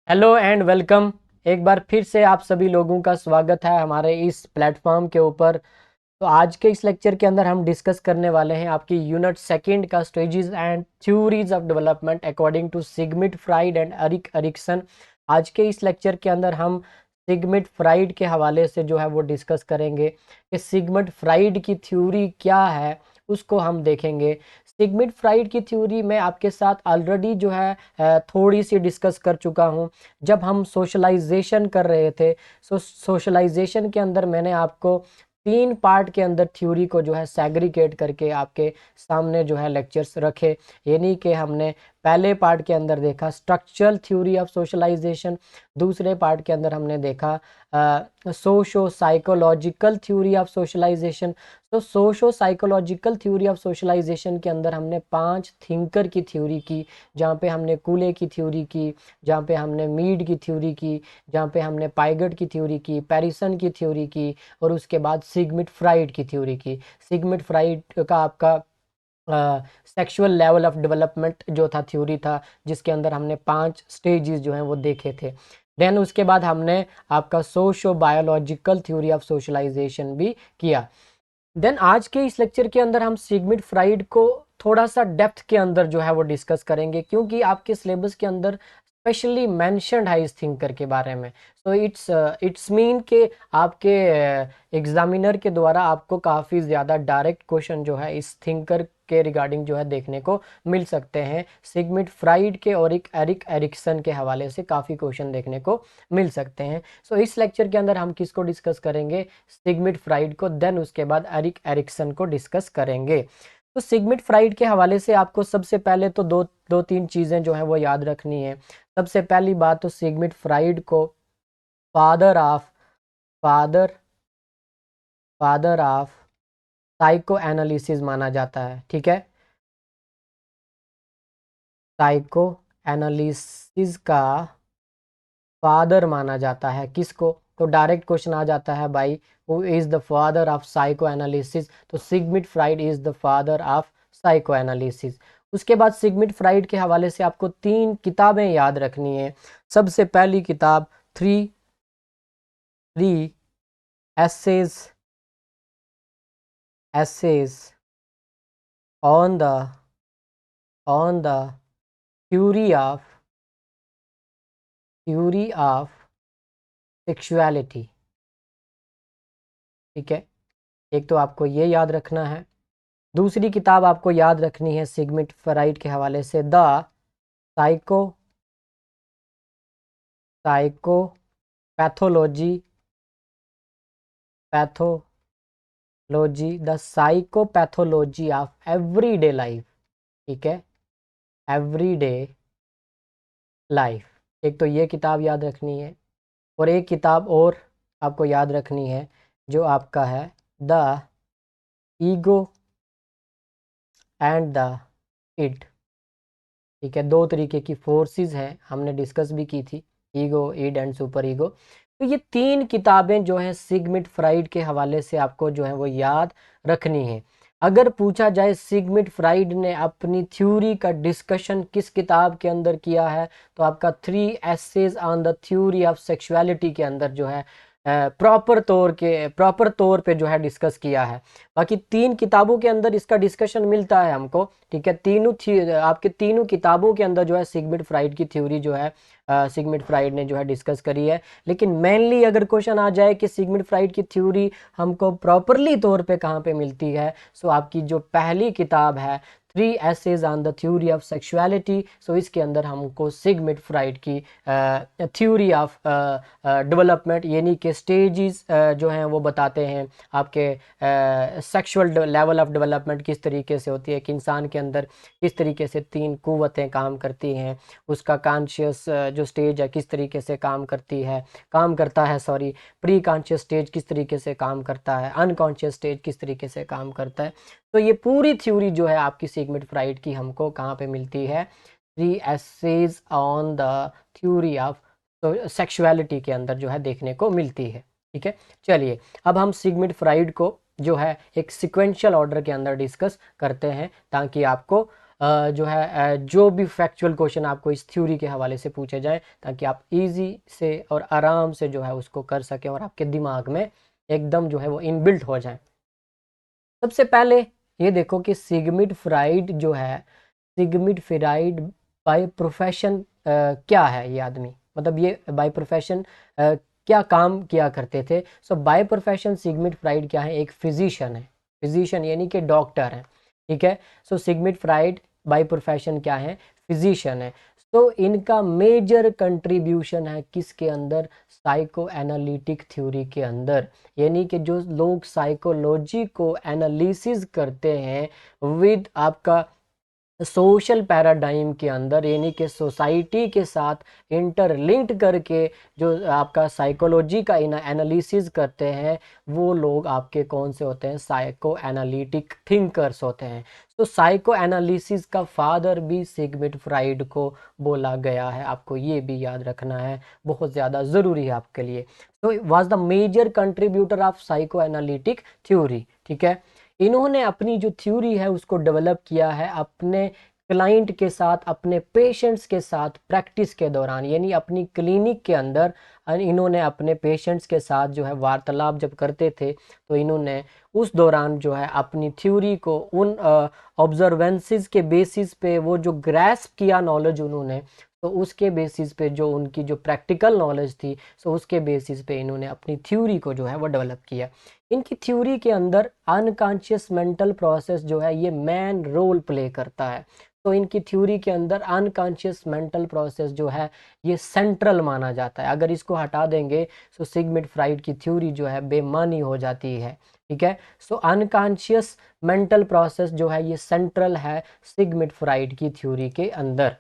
Hello and welcome. एक बार फिर से आप सभी लोगों का स्वागत है हमारे इस प्लेटफॉर्म के ऊपर। तो आज के इस लेक्चर के अंदर हम डिस्कस करने वाले हैं आपकी यूनिट सेकंड का stages and theories of development according to Sigmund Freud and Erik Erikson. आज के इस लेक्चर के अंदर हम सिगमिड फ्राइड के हवाले से जो है वो डिस्कस करेंगे कि सिगमिड फ्राइड की थ्योरी क्या है, उसको हम देखेंगे। सिगमिड फ्राइड की थ्योरी मैं आपके साथ ऑलरेडी जो है थोड़ी सी डिस्कस कर चुका हूँ जब हम सोशलाइजेशन कर रहे थे। सोशलाइजेशन के अंदर मैंने आपको 3 पार्ट के अंदर थ्योरी को जो है सेग्रीगेट करके आपके सामने जो है लेक्चर्स रखे। यानी कि हमने पहले पार्ट के अंदर देखा स्ट्रक्चरल थ्योरी ऑफ सोशलाइजेशन, दूसरे पार्ट के अंदर हमने देखा socio psychological theory of socialisation. तो socio psychological theory of socialisation के अंदर हमने 5 थिंकर की थ्योरी की, जहाँ पे हमने कूले की थ्योरी की, जहाँ पे हमने मीड की थ्योरी की, जहाँ पे हमने पाइगट की थ्योरी की, पैरिसन की थ्योरी की, और उसके बाद सिगमिड फ्राइड की थ्योरी की। सिगमिड फ्राइड का आपका सेक्सुअल लेवल ऑफ डेवलपमेंट जो था थ्योरी था, जिसके अंदर हमने 5 स्टेजेस जो हैं वो देखे थे। देन उसके बाद हमने आपका socio biological theory of socialisation भी किया। देन आज के इस लेक्चर के अंदर हम सिगमिड फ्राइड को थोड़ा सा डेप्थ के अंदर जो है वो डिस्कस करेंगे, क्योंकि आपके सिलेबस के अंदर स्पेशली मेंशन्ड है इस थिंकर के बारे में। सो इट्स मीन कि आपके एग्जामिनर के द्वारा आपको काफ़ी ज़्यादा डायरेक्ट क्वेश्चन जो है इस थिंकर के रिगार्डिंग जो है देखने को मिल सकते हैं। सिगमिड फ्राइड के और एक एरिक एरिक्सन के हवाले से काफ़ी क्वेश्चन देखने को मिल सकते हैं। सो इस लेक्चर के अंदर हम किसको डिस्कस करेंगे? सिगमिड फ्राइड को। देन उसके बाद एरिक एरिक्सन को डिस्कस करेंगे। तो सिगमिड फ्राइड के हवाले से आपको सबसे पहले तो दो तीन चीज़ें जो हैं वो याद रखनी है। सबसे पहली बात तो सिगमिड फ्राइड को father of father father of psycho analysis माना जाता है। ठीक है, साइको एनालिसिस का फादर माना जाता है। किसको? तो डायरेक्ट क्वेश्चन आ जाता है भाई, who is the father of psycho analysis? तो Sigmund Freud is the father of psycho analysis. उसके बाद सिगमिड फ्राइड के हवाले से आपको 3 किताबें याद रखनी है। सबसे पहली किताब three three essays essays on the theory of sexuality. ठीक है, एक तो आपको ये याद रखना है। दूसरी किताब आपको याद रखनी है सिगमिड फ्राइड के हवाले से the psycho psychopathology the psychopathology of everyday life. ठीक है, एवरीडे लाइफ। एक तो ये किताब याद रखनी है, और एक किताब और आपको याद रखनी है जो आपका है the ego and the id. ठीक है, 2 तरीके की फोर्सेस हैं, हमने डिस्कस भी की थी, ego, id and super ego. तो ये 3 किताबें जो हैं सिगमिड फ्राइड के हवाले से आपको जो है वो याद रखनी है। अगर पूछा जाए सिगमिड फ्राइड ने अपनी थ्योरी का डिस्कशन किस किताब के अंदर किया है, तो आपका 3 essays on the theory of sexuality के अंदर जो है प्रॉपर तौर पे जो है डिस्कस किया है। बाकी 3 किताबों के अंदर इसका डिस्कशन मिलता है हमको। ठीक है, आपके तीनों किताबों के अंदर जो है सिगमिड फ्राइड की थ्योरी जो है सिगमिड फ्राइड ने जो है डिस्कस करी है। लेकिन मेनली अगर क्वेश्चन आ जाए कि सिगमिड फ्राइड की थ्योरी हमको प्रॉपरली तौर पे कहाँ पे मिलती है, सो आपकी जो पहली किताब है 3 essays on the theory of sexuality, so इसके अंदर हमको सिगमिड फ्राइड की थ्योरी ऑफ डेवलपमेंट यानी कि स्टेजेस जो हैं वो बताते हैं आपके सेक्सुअल लेवल ऑफ डेवलपमेंट किस तरीके से होती है कि इंसान के अंदर किस तरीके से 3 कुव्वतें काम करती हैं, उसका कॉन्शियस जो स्टेज है किस तरीके से काम करता है सॉरी, प्री कॉन्शियस स्टेज किस तरीके से काम करता है, अनकॉन्शियस स्टेज किस तरीके से काम करता है। तो ये पूरी थ्योरी जो है आपकी सिगमिड फ्राइड की हमको कहाँ पे मिलती है? 3 essays on the theory of sexuality के अंदर जो है देखने को मिलती है। ठीक है, चलिए अब हम सिगमिड फ्राइड को जो है एक सिक्वेंशियल ऑर्डर के अंदर डिस्कस करते हैं, ताकि आपको जो है जो भी फैक्चुअल क्वेश्चन आपको इस थ्योरी के हवाले से पूछे जाए, ताकि आप इजी से और आराम से जो है उसको कर सकें और आपके दिमाग में एकदम जो है वो इनबिल्ट हो जाए। सबसे पहले ये देखो कि सिगमिड फ्राइड जो है, सिगमिड फ्राइड बाय प्रोफेशन क्या है ये आदमी, मतलब ये बाय प्रोफेशन क्या काम किया करते थे। सो बाय प्रोफेशन सिगमिड फ्राइड क्या है, एक फिजिशियन है, फिजिशियन यानी कि डॉक्टर है, ठीक है। सो सिगमिड फ्राइड बाय प्रोफेशन क्या है, फिजिशियन है। तो इनका मेजर कंट्रीब्यूशन है किसके अंदर, साइको एनालिटिक थ्योरी के अंदर, यानी कि जो लोग साइकोलॉजी को एनालिसिस करते हैं विद आपका सोशल पैराडाइम के अंदर, यानी कि सोसाइटी के साथ इंटरलिंक्ड करके जो आपका साइकोलॉजी का एनालिसिस करते हैं, वो लोग आपके कौन से होते हैं, साइको एनालिटिक थिंकर्स होते हैं। तो साइको एनालिसिस का फादर भी सिगमिड फ्राइड को बोला गया है, आपको ये भी याद रखना है, बहुत ज़्यादा ज़रूरी है आपके लिए। तो was the major contributor of psycho analytic theory, ठीक है। इन्होंने अपनी जो थ्योरी है उसको डेवलप किया है अपने क्लाइंट के साथ, अपने पेशेंट्स के साथ प्रैक्टिस के दौरान, यानी अपनी क्लिनिक के अंदर इन्होंने अपने पेशेंट्स के साथ जो है वार्तालाप जब करते थे, तो इन्होंने उस दौरान जो है अपनी थ्योरी को उन ऑब्जर्वेंसेस के बेसिस पे, वो जो ग्रैस्प किया नॉलेज उन्होंने, तो उसके बेसिस पे जो उनकी जो प्रैक्टिकल नॉलेज थी, सो उसके बेसिस पे इन्होंने अपनी थ्योरी को जो है वो डेवलप किया। इनकी थ्योरी के अंदर अनकॉन्शियस मेंटल प्रोसेस जो है ये मेन रोल प्ले करता है। तो इनकी थ्योरी के अंदर अनकॉन्शियस मेंटल प्रोसेस जो है ये सेंट्रल माना जाता है। अगर इसको हटा देंगे तो सिगमिड फ्राइड की थ्योरी जो है बेमानी हो जाती है, ठीक है। सो अनकॉन्शियस मेंटल प्रोसेस जो है ये सेंट्रल है सिगमिड फ्राइड की थ्योरी के अंदर।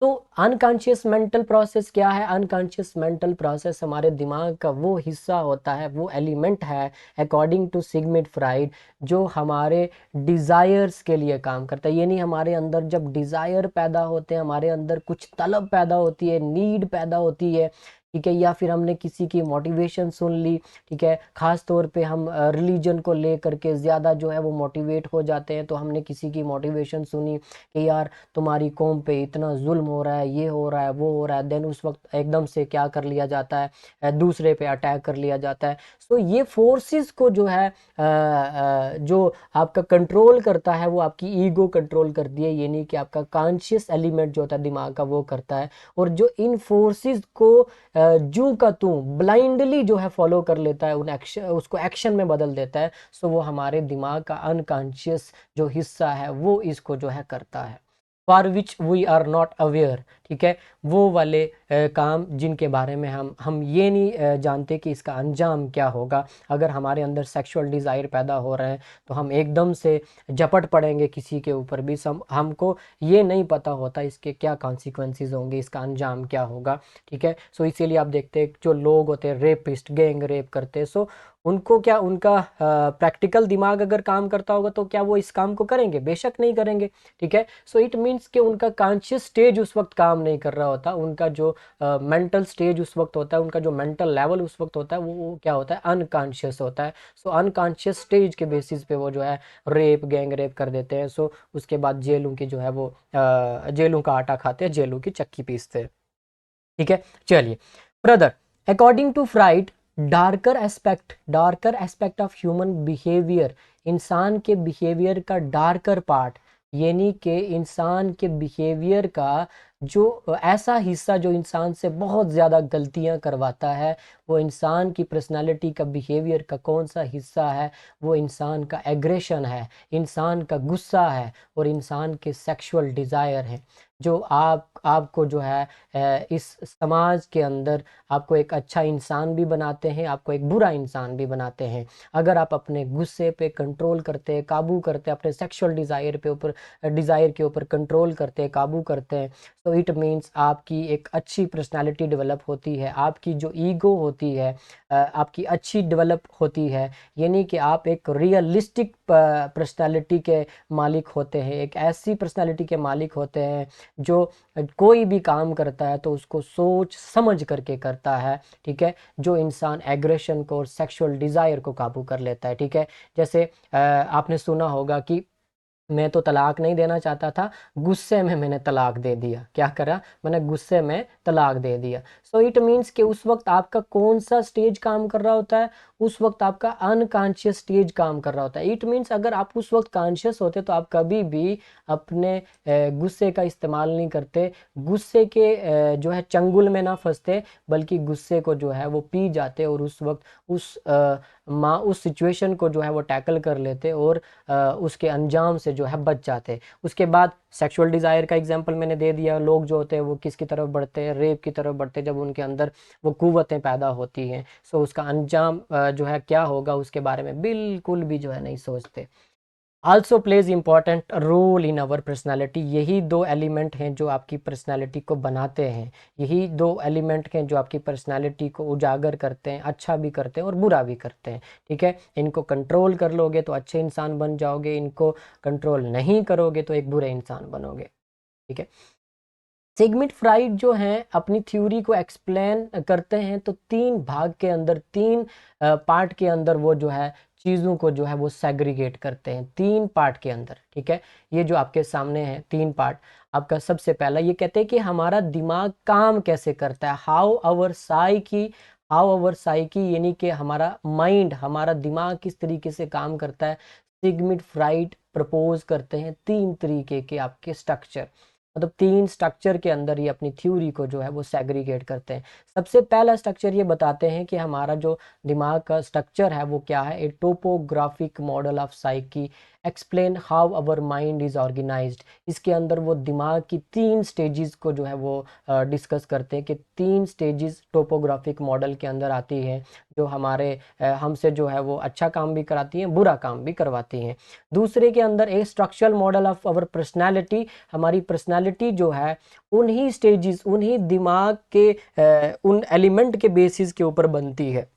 तो अनकॉन्शियस मेंटल प्रोसेस क्या है, अनकॉन्शियस मेंटल प्रोसेस हमारे दिमाग का वो हिस्सा होता है, वो एलिमेंट है अकॉर्डिंग टू सिगमिड फ्राइड जो हमारे डिज़ायर्स के लिए काम करता है। यानी हमारे अंदर जब डिज़ायर पैदा होते हैं, हमारे अंदर कुछ तलब पैदा होती है, नीड पैदा होती है, ठीक है, या फिर हमने किसी की मोटिवेशन सुन ली, ठीक है, ख़ास तौर पे हम रिलीजन को ले करके ज़्यादा जो है वो मोटिवेट हो जाते हैं, तो हमने किसी की मोटिवेशन सुनी कि यार तुम्हारी कौम पे इतना जुल्म हो रहा है, ये हो रहा है, वो हो रहा है, देन उस वक्त एकदम से क्या कर लिया जाता है, दूसरे पे अटैक कर लिया जाता है। सो ये फोर्सेस को जो है जो आपका कंट्रोल करता है वो आपकी ईगो कंट्रोल करती है, यानी कि आपका कॉन्शियस एलिमेंट जो होता है दिमाग का वो करता है। और जो इन फोर्सेस को जू का तू ब्लाइंडली जो है फॉलो कर लेता है, उन एक्शन उसको एक्शन में बदल देता है, सो वो हमारे दिमाग का अनकॉन्शियस जो हिस्सा है वो इसको जो है करता है, for which we are not aware, ठीक है। वो वाले काम जिनके बारे में हम ये नहीं जानते कि इसका अंजाम क्या होगा। अगर हमारे अंदर सेक्सुअल डिज़ायर पैदा हो रहे हैं तो हम एकदम से झपट पड़ेंगे किसी के ऊपर भी, हमको ये नहीं पता होता इसके क्या कॉन्सिक्वेंसेस होंगे, इसका अंजाम क्या होगा, ठीक है। सो इसीलिए आप देखते हैं जो लोग होते हैं रेपिस्ट, गैंग रेप करते हैं, सो उनको क्या, उनका प्रैक्टिकल दिमाग अगर काम करता होगा तो क्या वो इस काम को करेंगे, बेशक नहीं करेंगे, ठीक है। सो इट मीन्स कि उनका कॉन्शियस स्टेज उस वक्त काम नहीं कर रहा होता, उनका जो मेंटल स्टेज उस वक्त होता है, उनका जो मेंटल लेवल उस वक्त होता है वो क्या होता है, अनकॉन्शियस होता है। सो अनकॉन्शियस स्टेज के बेसिस पे वो जो है रेप, गैंग रेप कर देते हैं। सो उसके बाद जेलों की जो है वो जेलों का आटा खाते हैं, जेलों की चक्की पीसते हैं, ठीक है। चलिए brother, according to Freud darker aspect of human behaviour, इंसान के बिहेवियर का डार्कर पार्ट, यानी कि इंसान के बिहेवियर का जो ऐसा हिस्सा जो इंसान से बहुत ज़्यादा गलतियां करवाता है, वो इंसान की पर्सनालिटी का, बिहेवियर का कौन सा हिस्सा है, वो इंसान का एग्रेशन है, इंसान का गुस्सा है और इंसान के सेक्सुअल डिज़ायर है, जो आपको जो है इस समाज के अंदर आपको एक अच्छा इंसान भी बनाते हैं, आपको एक बुरा इंसान भी बनाते हैं। अगर आप अपने गुस्से पे कंट्रोल करते हैं, काबू करते हैं, अपने सेक्सुअल डिज़ायर के ऊपर कंट्रोल करते हैं, काबू करते हैं, तो इट मीन्स आपकी एक अच्छी पर्सनालिटी डेवलप होती है, आपकी जो ईगो होती है आपकी अच्छी डेवलप होती है, यानी कि आप एक रियलिस्टिक पर्सनालिटी के मालिक होते हैं, एक ऐसी पर्सनालिटी के मालिक होते हैं जो कोई भी काम करता है तो उसको सोच समझ करके करता है, ठीक है। जो इंसान एग्रेशन को और सेक्सुअल डिज़ायर को काबू कर लेता है, ठीक है। जैसे आपने सुना होगा कि मैं तो तलाक नहीं देना चाहता था, गुस्से में मैंने तलाक दे दिया। क्या करा? मैंने गुस्से में तलाक दे दिया। सो इट मीन्स कि उस वक्त आपका कौन सा स्टेज काम कर रहा होता है? उस वक्त आपका अनकॉन्शियस स्टेज काम कर रहा होता है। इट मीन्स अगर आप उस वक्त कॉन्शियस होते तो आप कभी भी अपने गुस्से का इस्तेमाल नहीं करते, गुस्से के जो है चंगुल में ना फंसते, बल्कि गुस्से को जो है वो पी जाते और उस वक्त उस सिचुएशन को जो है वो टैकल कर लेते और उसके अंजाम से जो है बच जाते हैं। उसके बाद सेक्सुअल डिज़ायर का एग्जांपल मैंने दे दिया। लोग जो होते हैं वो किसकी तरफ बढ़ते हैं? रेप की तरफ बढ़ते हैं, जब उनके अंदर वो कुव्वतें पैदा होती हैं। सो उसका अंजाम जो है क्या होगा उसके बारे में बिल्कुल भी जो है नहीं सोचते। Also plays important role in our personality. यही दो एलिमेंट हैं जो आपकी पर्सनैलिटी को बनाते हैं। यही दो एलिमेंट हैं जो आपकी पर्सनैलिटी को उजागर करते हैं, अच्छा भी करते हैं और बुरा भी करते हैं। ठीक है, इनको कंट्रोल कर लोगे तो अच्छे इंसान बन जाओगे, इनको कंट्रोल नहीं करोगे तो एक बुरे इंसान बनोगे। ठीक है, सिगमंड फ्राइड जो हैं अपनी थ्योरी को एक्सप्लेन करते हैं तो तीन भाग के अंदर, तीन पार्ट के अंदर वो जो है चीज़ों को जो है वो सेग्रीगेट करते हैं, तीन पार्ट के अंदर। ठीक है, ये जो आपके सामने है तीन पार्ट। आपका सबसे पहला ये कहते हैं कि हमारा दिमाग काम कैसे करता है, हाउ अवर साइकी, यानी कि हमारा माइंड, हमारा दिमाग किस तरीके से काम करता है। सिगमंड फ्राइड प्रपोज करते हैं तीन तरीके के आपके स्ट्रक्चर, मतलब तीन स्ट्रक्चर के अंदर ही अपनी थ्योरी को जो है वो सेग्रीगेट करते हैं। सबसे पहला स्ट्रक्चर ये बताते हैं कि हमारा जो दिमाग का स्ट्रक्चर है वो क्या है। A topographic model of psyche explain how our mind is organised. इसके अंदर वो दिमाग की तीन स्टेजेस को जो है वो डिस्कस करते हैं कि तीन स्टेजेस टोपोग्राफिक मॉडल के अंदर आती हैं जो हमारे हमसे जो है वो अच्छा काम भी कराती हैं, बुरा काम भी करवाती हैं। दूसरे के अंदर ए structural model of our personality, हमारी पर्सनालिटी जो है उन्हीं स्टेजेस, उन्हीं दिमाग के उन एलिमेंट के बेसिस के ऊपर बनती है।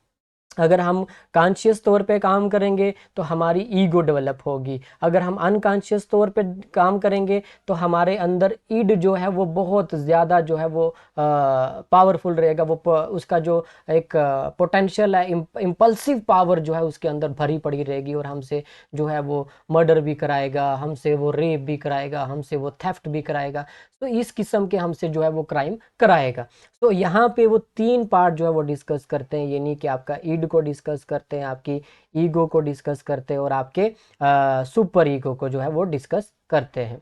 अगर हम कॉन्शियस तौर पे काम करेंगे तो हमारी ईगो डेवलप होगी, अगर हम अनकॉन्शियस तौर पे काम करेंगे तो हमारे अंदर ईड जो है वो बहुत ज़्यादा जो है वो पावरफुल रहेगा। उसका जो एक पोटेंशियल है, इम्पल्सिव पावर जो है उसके अंदर भरी पड़ी रहेगी और हमसे जो है वो मर्डर भी कराएगा, हमसे वो रेप भी कराएगा, हमसे वो थेफ्ट भी कराएगा। तो इस किस्म के हमसे जो है वो क्राइम कराएगा। तो यहाँ पे वो तीन पार्ट जो है वो डिस्कस करते हैं, यानी कि आपका ईड को डिस्कस करते हैं, आपकी ईगो को डिस्कस करते हैं और आपके सुपर ईगो को जो है वो डिस्कस करते हैं।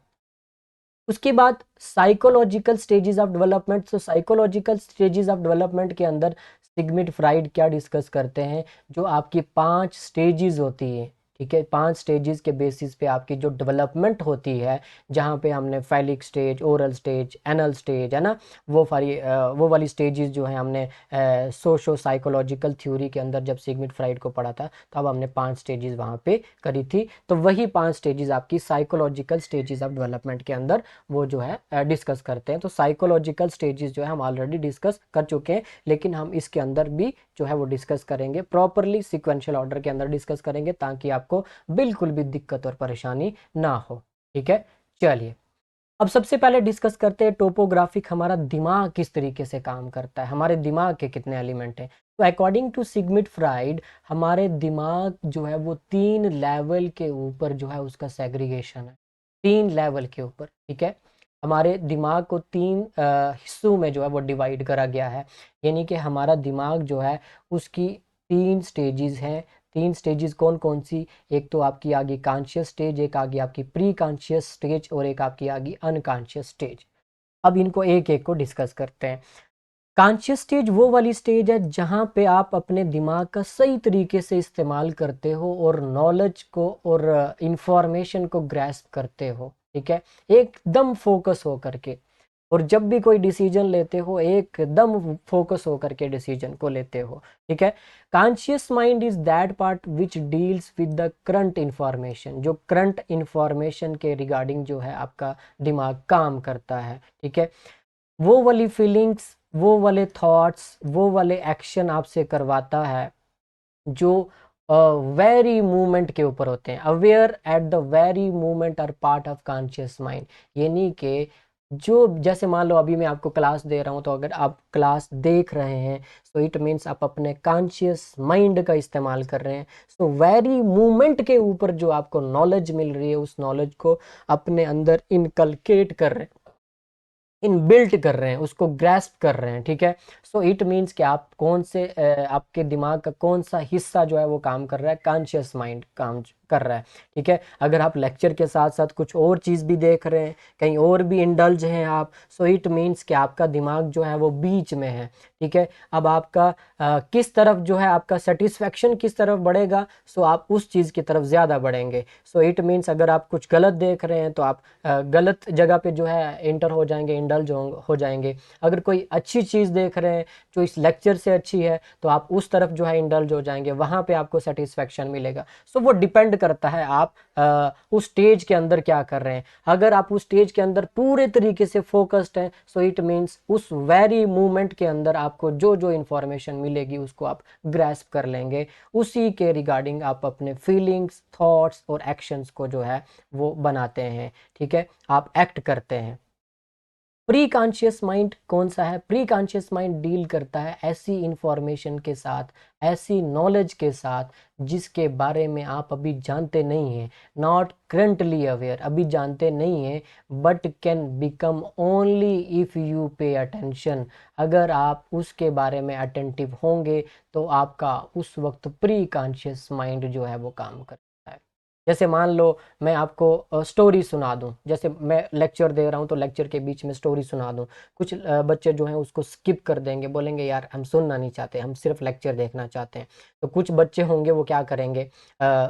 उसके बाद साइकोलॉजिकल स्टेजेस ऑफ डेवलपमेंट। तो साइकोलॉजिकल स्टेजेस ऑफ डेवलपमेंट के अंदर सिगमंड फ्राइड क्या डिस्कस करते हैं, जो आपकी 5 स्टेजेस होती है। ठीक है, 5 स्टेजेस के बेसिस पे आपकी जो डेवलपमेंट होती है, जहाँ पे हमने phallic stage, oral stage, anal stage, है ना, वो वाली स्टेजेस जो है हमने सोशो साइकोलॉजिकल थ्योरी के अंदर जब सिगमंड फ्राइड को पढ़ा था तब हमने 5 स्टेजेस वहाँ पे करी थी। तो वही 5 स्टेजेस आपकी साइकोलॉजिकल स्टेजेस ऑफ डेवलपमेंट के अंदर वो जो है डिस्कस करते हैं। तो साइकोलॉजिकल स्टेजेस जो है हम ऑलरेडी डिस्कस कर चुके हैं, लेकिन हम इसके अंदर भी जो है वो डिस्कस करेंगे, प्रॉपरली सिक्वेंशियल ऑर्डर के अंदर डिस्कस करेंगे ताकि आपको बिल्कुल भी दिक्कत और परेशानी ना हो। ठीक है, चलिए अब सबसे पहले डिस्कस करते हैं टोपोग्राफिक, हमारा दिमाग किस तरीके से काम करता है, हमारे दिमाग के कितने एलिमेंट हैं। तो अकॉर्डिंग टू सिगमंड फ्राइड हमारे दिमाग जो है वो 3 लेवल के ऊपर जो है उसका सेग्रीगेशन है, 3 लेवल के ऊपर। ठीक है, हमारे दिमाग को 3 हिस्सों में जो है वो डिवाइड करा गया है, यानी कि हमारा दिमाग जो है उसकी 3 स्टेजेस हैं। 3 स्टेजेस कौन कौन सी? एक तो आपकी आ गई कॉन्शियस स्टेज, एक आ गई आपकी प्री कॉन्शियस स्टेज और एक आपकी आ गई अनकॉन्शियस स्टेज। अब इनको एक एक को डिस्कस करते हैं। कॉन्शियस स्टेज वो वाली स्टेज है जहाँ पे आप अपने दिमाग का सही तरीके से इस्तेमाल करते हो और नॉलेज को और इंफॉर्मेशन को ग्रैस्प करते हो। ठीक है, एकदम फोकस हो करके, और जब भी कोई डिसीजन लेते हो एकदम फोकस होकर के डिसीजन को लेते हो। ठीक है, conscious mind is that part which deals with the current information, जो करंट इंफॉर्मेशन के रिगार्डिंग जो है आपका दिमाग काम करता है। ठीक है, वो वाली फीलिंग्स, वो वाले थॉट्स, वो वाले एक्शन आपसे करवाता है जो वेरी मूवमेंट के ऊपर होते हैं। Aware at the very movement are part of conscious mind, यानी कि जो जैसे मान लो अभी मैं आपको क्लास दे रहा हूँ, तो अगर आप क्लास देख रहे हैं सो इट मीन्स आप अपने कॉन्शियस माइंड का इस्तेमाल कर रहे हैं। सो वेरी मोमेंट के ऊपर जो आपको नॉलेज मिल रही है उस नॉलेज को अपने अंदर इनकलकेट कर रहे हैं, इनबिल्ट कर रहे हैं, उसको ग्रैस्प कर रहे हैं। ठीक है, सो इट मीन्स कि आप कौन से आपके दिमाग का कौन सा हिस्सा जो है वो काम कर रहा है, कॉन्शियस माइंड काम कर रहा है। ठीक है, अगर आप लेक्चर के साथ साथ कुछ और चीज़ भी देख रहे हैं, कहीं और भी इंडल्ज हैं आप, सो इट मीन्स कि आपका दिमाग जो है वो बीच में है। ठीक है, अब आपका किस तरफ जो है आपका सेटिस्फेक्शन किस तरफ बढ़ेगा, सो आप उस चीज़ की तरफ ज़्यादा बढ़ेंगे। सो इट मीन्स अगर आप कुछ गलत देख रहे हैं तो आप गलत जगह पे जो है इंटर हो जाएंगे, इंडल्ज हो जाएंगे। अगर कोई अच्छी चीज़ देख रहे हैं जो इस लेक्चर से अच्छी है तो आप उस तरफ जो है इंडल्ज हो जाएंगे, वहाँ पे आपको सेटिस्फेक्शन मिलेगा। सो वो डिपेंड करता है आप उस स्टेज के अंदर क्या कर रहे हैं। अगर आप उस स्टेज के अंदर पूरे तरीके से फोकस्ड हैं, सो इट मीन्स उस वेरी मोमेंट के अंदर आपको जो जो इंफॉर्मेशन मिलेगी उसको आप ग्रैस्प कर लेंगे, उसी के रिगार्डिंग आप अपने फीलिंग्स, थॉट्स और एक्शंस को जो है वो बनाते हैं। ठीक है, आप एक्ट करते हैं। प्री कॉन्शियस माइंड कौन सा है? प्री कॉन्शियस माइंड डील करता है ऐसी इंफॉर्मेशन के साथ, ऐसी नॉलेज के साथ जिसके बारे में आप अभी जानते नहीं हैं, नॉट करंटली अवेयर, अभी जानते नहीं हैं, but can become only if you pay attention. अगर आप उसके बारे में अटेंटिव होंगे तो आपका उस वक्त प्री कॉन्शियस माइंड जो है वो काम करता है। जैसे मान लो मैं आपको स्टोरी सुना दूं, जैसे मैं लेक्चर दे रहा हूं तो लेक्चर के बीच में स्टोरी सुना दूं, कुछ बच्चे जो हैं उसको स्किप कर देंगे, बोलेंगे यार हम सुनना नहीं चाहते, हम सिर्फ लेक्चर देखना चाहते हैं। तो कुछ बच्चे होंगे वो क्या करेंगे,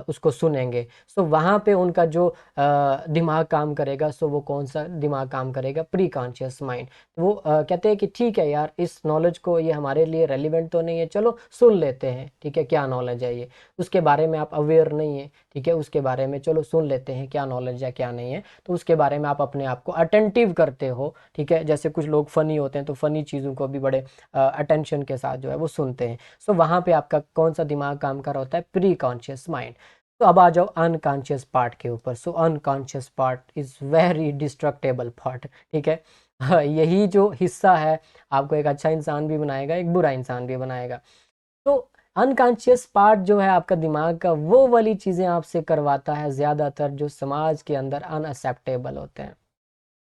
उसको सुनेंगे। सो वहाँ पे उनका जो दिमाग काम करेगा, सो वो कौन सा दिमाग काम करेगा, प्री कॉन्शियस माइंड। वो कहते हैं कि ठीक है यार, इस नॉलेज को ये हमारे लिए रेलिवेंट तो नहीं है, चलो सुन लेते हैं। ठीक है, क्या नॉलेज है ये, उसके बारे में आप अवेयर नहीं है। ठीक है, उसके बारे में चलो सुन लेते हैं क्या नॉलेज है क्या नहीं है, तो उसके बारे में आप अपने आप को अटेंटिव करते हो। ठीक है, जैसे कुछ लोग फनी होते हैं तो फनी चीज़ों को भी बड़े अटेंशन के साथ जो है वो सुनते हैं। सो वहाँ पे आपका कौन सा दिमाग काम कर रहा होता है, प्री कॉन्शियस माइंड। तो अब आ जाओ अनकॉन्शियस पार्ट के ऊपर। So unconscious part is very destructible part. ठीक है, हाँ, यही जो हिस्सा है आपको एक अच्छा इंसान भी बनाएगा, एक बुरा इंसान भी बनाएगा। तो अनकॉन्शियस पार्ट जो है आपका दिमाग का, वो वाली चीज़ें आपसे करवाता है ज़्यादातर जो समाज के अंदर अनअक्सेप्टेबल होते हैं,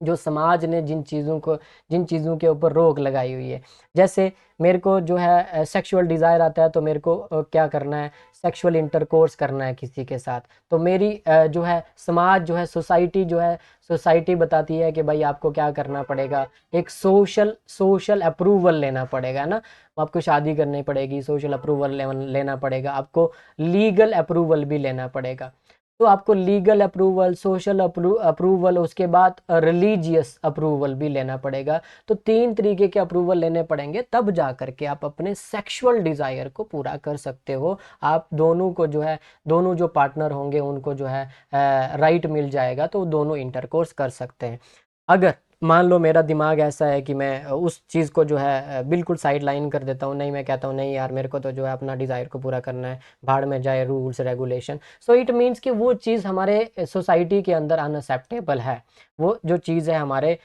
जो समाज ने जिन चीज़ों के ऊपर रोक लगाई हुई है। जैसे मेरे को जो है सेक्सुअल डिज़ायर आता है, तो मेरे को क्या करना है, सेक्सुअल इंटरकोर्स करना है किसी के साथ। तो मेरी जो है समाज जो है, सोसाइटी जो है, सोसाइटी बताती है कि भाई आपको क्या करना पड़ेगा, एक सोशल सोशल अप्रूवल लेना पड़ेगा ना, आपको शादी करनी पड़ेगी, सोशल अप्रूवल लेना पड़ेगा, आपको लीगल अप्रूवल भी लेना पड़ेगा। तो आपको लीगल अप्रूवल, सोशल अप्रूवल, उसके बाद रिलीजियस अप्रूवल भी लेना पड़ेगा। तो 3 तरीके के अप्रूवल लेने पड़ेंगे, तब जा करके आप अपने सेक्सुअल डिज़ायर को पूरा कर सकते हो। आप दोनों को जो है, दोनों जो पार्टनर होंगे उनको जो है राइट मिल जाएगा, तो दोनों इंटरकोर्स कर सकते हैं। अगर मान लो मेरा दिमाग ऐसा है कि मैं उस चीज़ को जो है बिल्कुल साइड लाइन कर देता हूँ, नहीं मैं कहता हूँ नहीं यार मेरे को तो जो है अपना डिज़ायर को पूरा करना है, भाड़ में जाए rules regulation. So it means कि वो चीज़ हमारे सोसाइटी के अंदर अनअक्सेप्टेबल है, वो जो चीज़ है हमारे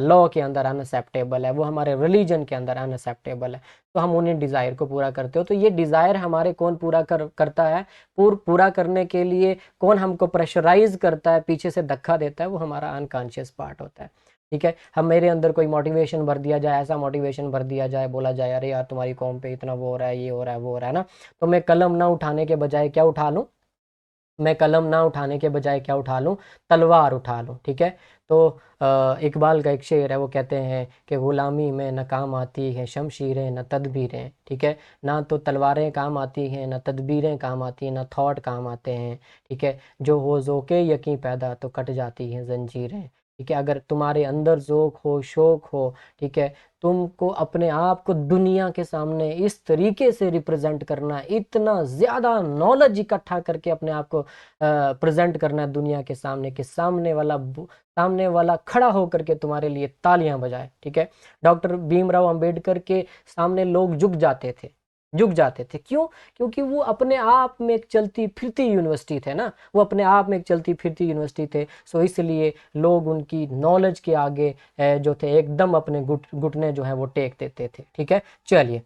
लॉ के अंदर अनअक्सेप्टेबल है, वो हमारे रिलीजन के अंदर अनअक्सेप्टेबल है। तो हम उन्हें डिज़ायर को पूरा करते हो, तो ये डिज़ायर हमारे कौन पूरा करता है, पूरा करने के लिए कौन हमको प्रेशराइज करता है, पीछे से धक्का देता है, वो हमारा अनकॉन्शियस पार्ट होता है। ठीक है, हम मेरे अंदर कोई मोटिवेशन भर दिया जाए, ऐसा मोटिवेशन भर दिया जाए, बोला जाए अरे यार तुम्हारी कॉम पे इतना वो हो रहा है, ये हो रहा है, वो हो रहा है ना, तो मैं कलम ना उठाने के बजाय क्या उठा लूँ, मैं कलम ना उठाने के बजाय क्या उठा लूँ, तलवार उठा लूँ। ठीक है, तो इकबाल का एक शेर है, वो कहते हैं कि गुलामी में न काम आती है शमशीरें न तदबीरें। ठीक है, ना तो तलवारें काम आती हैं, न तदबीरें काम आती हैं, न थॉट काम आते हैं। ठीक है, जो हो ज़ोक़े यकीन पैदा तो कट जाती हैं जंजीरें। ठीक है, अगर तुम्हारे अंदर ज़ोक हो, शौक हो, ठीक है, तुमको अपने आप को दुनिया के सामने इस तरीके से रिप्रेजेंट करना है, इतना ज़्यादा नॉलेज इकट्ठा करके अपने आप को प्रेजेंट करना है दुनिया के सामने, कि सामने वाला खड़ा होकर के तुम्हारे लिए तालियां बजाए। ठीक है, डॉक्टर भीमराव अंबेडकर के सामने लोग झुक जाते थे, झुक जाते थे। क्यों? क्योंकि वो अपने आप में एक चलती फिरती यूनिवर्सिटी थे ना, वो अपने आप में एक चलती फिरती यूनिवर्सिटी थे। सो इसलिए लोग उनकी नॉलेज के आगे जो थे एकदम अपने घुटने जो है वो टेक देते थे। ठीक है, चलिए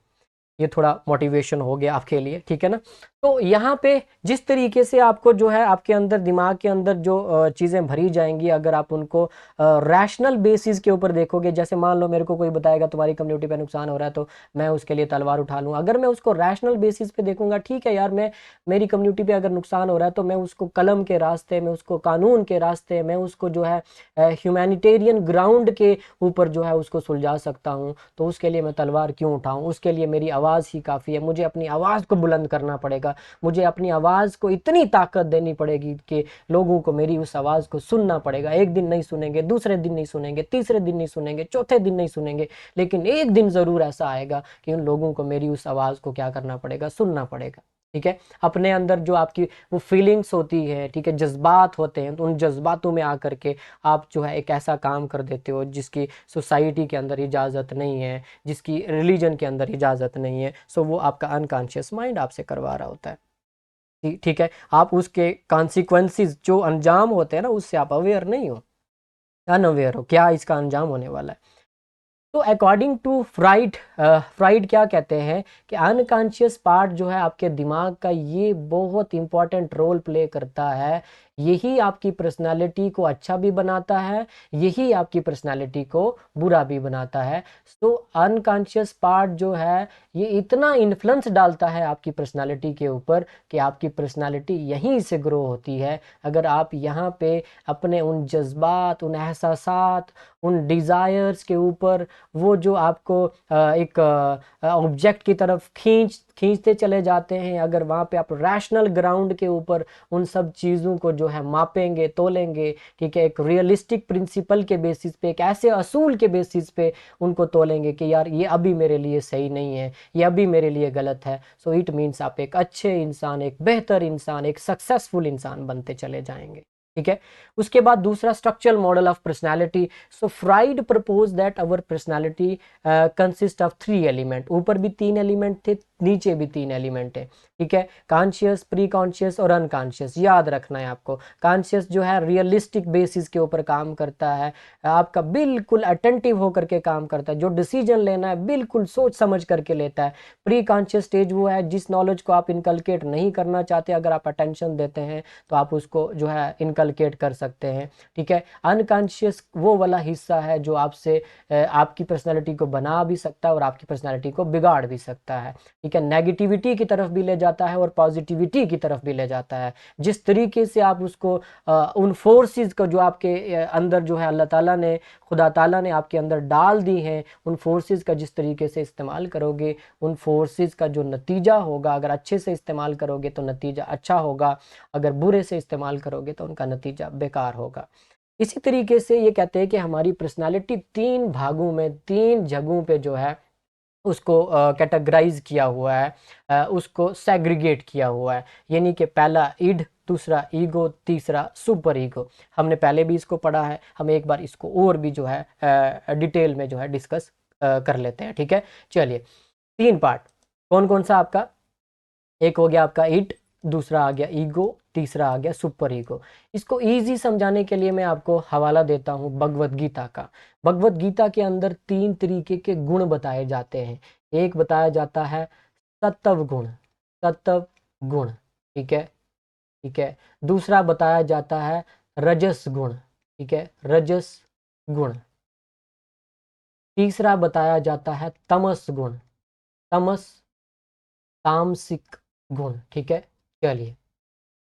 ये थोड़ा मोटिवेशन हो गया आपके लिए, ठीक है ना। तो यहाँ पे जिस तरीके से आपको जो है आपके अंदर दिमाग के अंदर जो चीज़ें भरी जाएंगी, अगर आप उनको रैशनल बेसिस के ऊपर देखोगे, जैसे मान लो मेरे को कोई बताएगा तुम्हारी कम्युनिटी पे नुकसान हो रहा है तो मैं उसके लिए तलवार उठा लूँ। अगर मैं उसको रैशनल बेसिस पे देखूंगा, ठीक है यार, मैं मेरी कम्युनिटी पे अगर नुकसान हो रहा है तो मैं उसको कलम के रास्ते में, उसको कानून के रास्ते में, उसको जो है ह्यूमैनिटेरियन ग्राउंड के ऊपर जो है उसको सुलझा सकता हूँ। तो उसके लिए मैं तलवार क्यों उठाऊं? उसके लिए मेरी आवाज़ ही काफ़ी है। मुझे अपनी आवाज़ को बुलंद करना पड़ेगा, मुझे अपनी आवाज़ को इतनी ताकत देनी पड़ेगी कि लोगों को मेरी उस आवाज़ को सुनना पड़ेगा। एक दिन नहीं सुनेंगे, दूसरे दिन नहीं सुनेंगे, तीसरे दिन नहीं सुनेंगे, चौथे दिन नहीं सुनेंगे, लेकिन एक दिन ज़रूर ऐसा आएगा कि उन लोगों को मेरी उस आवाज़ को क्या करना पड़ेगा? सुनना पड़ेगा। ठीक है, अपने अंदर जो आपकी वो फीलिंग्स होती है, ठीक है, जज्बात होते हैं, तो उन जज्बातों में आकर के आप जो है एक ऐसा काम कर देते हो जिसकी सोसाइटी के अंदर इजाज़त नहीं है, जिसकी रिलीजन के अंदर इजाज़त नहीं है। सो वो आपका अनकॉन्शियस माइंड आपसे करवा रहा होता है। ठीक है, आप उसके कॉन्सिक्वेंसेस जो अंजाम होते हैं ना, उससे आप अवेयर नहीं हो, अनअवेयर हो क्या इसका अंजाम होने वाला है। तो अकॉर्डिंग टू फ्राइड, फ्राइड क्या कहते हैं कि अनकॉन्शियस पार्ट जो है आपके दिमाग का, ये बहुत इंपॉर्टेंट रोल प्ले करता है। यही आपकी पर्सनालिटी को अच्छा भी बनाता है, यही आपकी पर्सनालिटी को बुरा भी बनाता है। तो अनकॉन्शियस पार्ट जो है ये इतना इन्फ्लुएंस डालता है आपकी पर्सनालिटी के ऊपर कि आपकी पर्सनालिटी यहीं से ग्रो होती है। अगर आप यहाँ पे अपने उन जज्बात, उन एहसासात, उन डिज़ायर्स के ऊपर वो जो आपको एक ऑब्जेक्ट की तरफ खींचते चले जाते हैं, अगर वहाँ पे आप रैशनल ग्राउंड के ऊपर उन सब चीज़ों को जो है मापेंगे, तोलेंगे, ठीक है, एक रियलिस्टिक प्रिंसिपल के बेसिस पे, एक ऐसे असूल के बेसिस पे उनको तोलेंगे कि यार ये अभी मेरे लिए सही नहीं है, ये अभी मेरे लिए गलत है, सो इट मीन्स आप एक अच्छे इंसान, एक बेहतर इंसान, एक सक्सेसफुल इंसान बनते चले जाएंगे। ठीक है, उसके बाद दूसरा structural model of personality. So fried propose that our personality consist of 3 element. ऊपर भी 3 एलिमेंट थे, नीचे भी 3 एलिमेंट है। ठीक है, कॉन्शियस, प्री कॉन्शियस और अनकॉन्शियस। याद रखना है आपको, कॉन्शियस जो है रियलिस्टिक बेसिस के ऊपर काम करता है, आपका बिल्कुल अटेंटिव होकर के काम करता है, जो डिसीजन लेना है बिल्कुल सोच समझ करके लेता है। प्री कॉन्शियस स्टेज वो है जिस नॉलेज को आप इनकलकेट नहीं करना चाहते, अगर आप अटेंशन देते हैं तो आप उसको जो है इनकलकेट कर सकते हैं। ठीक है, अनकॉन्शियस वो वाला हिस्सा है जो आपसे आपकी पर्सनालिटी को बना भी सकता है और आपकी पर्सनालिटी को बिगाड़ भी सकता है। ठीक है, नेगेटिविटी की तरफ भी ले जाता है और पॉजिटिविटी की तरफ भी ले जाता है। जिस तरीके से आप उसको उन फोर्सेस को जो आपके अंदर जो है अल्लाह ताला ने, खुदा ताला ने आपके अंदर डाल दी हैं, उन फोर्सेस का जिस तरीके से इस्तेमाल करोगे, उन फोर्सेस का जो नतीजा होगा, अगर अच्छे से इस्तेमाल करोगे तो नतीजा अच्छा होगा, अगर बुरे से इस्तेमाल करोगे तो उनका नतीजा बेकार होगा। इसी तरीके से ये कहते हैं कि हमारी पर्सनालिटी 3 भागों में, 3 जगहों पे जो है उसको कैटेगराइज किया हुआ है, उसको सेग्रीगेट किया हुआ है। यानी कि पहला इड, दूसरा ईगो, तीसरा सुपर ईगो। हमने पहले भी इसको पढ़ा है, हम एक बार इसको और भी जो है डिटेल में जो है डिस्कस कर लेते हैं। ठीक है, चलिए 3 पार्ट कौन कौन सा आपका? एक हो गया आपका इट, दूसरा आ गया ईगो, तीसरा आ गया सुपर ईगो। इसको इजी समझाने के लिए मैं आपको हवाला देता हूँ भगवत गीता का। भगवत गीता के अंदर 3 तरीके के गुण बताए जाते हैं। एक बताया जाता है सत्व गुण, सत्व गुण, ठीक है, ठीक है। दूसरा बताया जाता है रजस गुण, ठीक है, रजस गुण। तीसरा बताया जाता है तमस गुण, तमस, तामसिक गुण। ठीक है, चलिए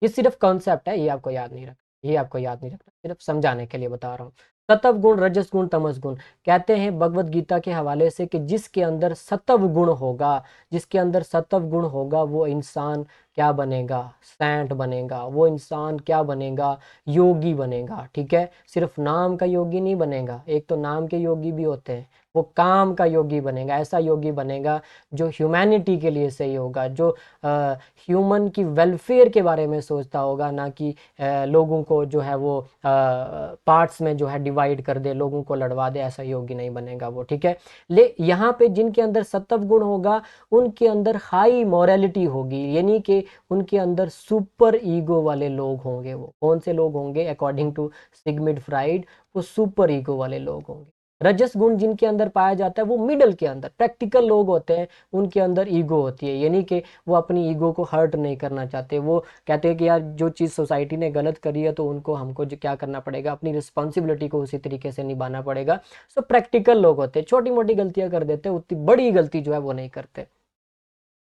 ये सिर्फ कॉन्सेप्ट है, ये आपको याद नहीं रखना, ये आपको याद नहीं रखना, सिर्फ समझाने के लिए बता रहा हूँ। सत्व गुण, रजस गुण, तमस गुण। कहते हैं भगवत गीता के हवाले से कि जिसके अंदर सत्व गुण होगा, जिसके अंदर सत्व गुण होगा वो इंसान क्या बनेगा, सेंट बनेगा। वो इंसान क्या बनेगा, योगी बनेगा। ठीक है, सिर्फ नाम का योगी नहीं बनेगा, एक तो नाम के योगी भी होते हैं, वो काम का योगी बनेगा। ऐसा योगी बनेगा जो ह्यूमैनिटी के लिए सही होगा, जो ह्यूमन की वेलफेयर के बारे में सोचता होगा, ना कि लोगों को जो है वो पार्ट्स में जो है डिवाइड कर दे, लोगों को लड़वा दे। ऐसा योगी नहीं बनेगा वो। ठीक है, ले यहाँ पे जिनके अंदर सत्व गुण होगा उनके अंदर हाई मॉरलिटी होगी, यानी कि उनके अंदर सुपर ईगो वाले लोग होंगे। वो कौन से लोग होंगे अकॉर्डिंग टू सिगमिड फ्राइड, वो सुपर ईगो वाले लोग होंगे। रजस गुण जिनके अंदर पाया जाता है वो मिडल के अंदर प्रैक्टिकल लोग होते हैं, उनके अंदर ईगो होती है, यानी कि वो अपनी ईगो को हर्ट नहीं करना चाहते। वो कहते हैं कि यार जो चीज़ सोसाइटी ने गलत करी है तो उनको हमको जो क्या करना पड़ेगा, अपनी रिस्पॉन्सिबिलिटी को उसी तरीके से निभाना पड़ेगा। सो प्रैक्टिकल लोग होते हैं, छोटी मोटी गलतियां कर देते हैं, उतनी बड़ी गलती जो है वो नहीं करते।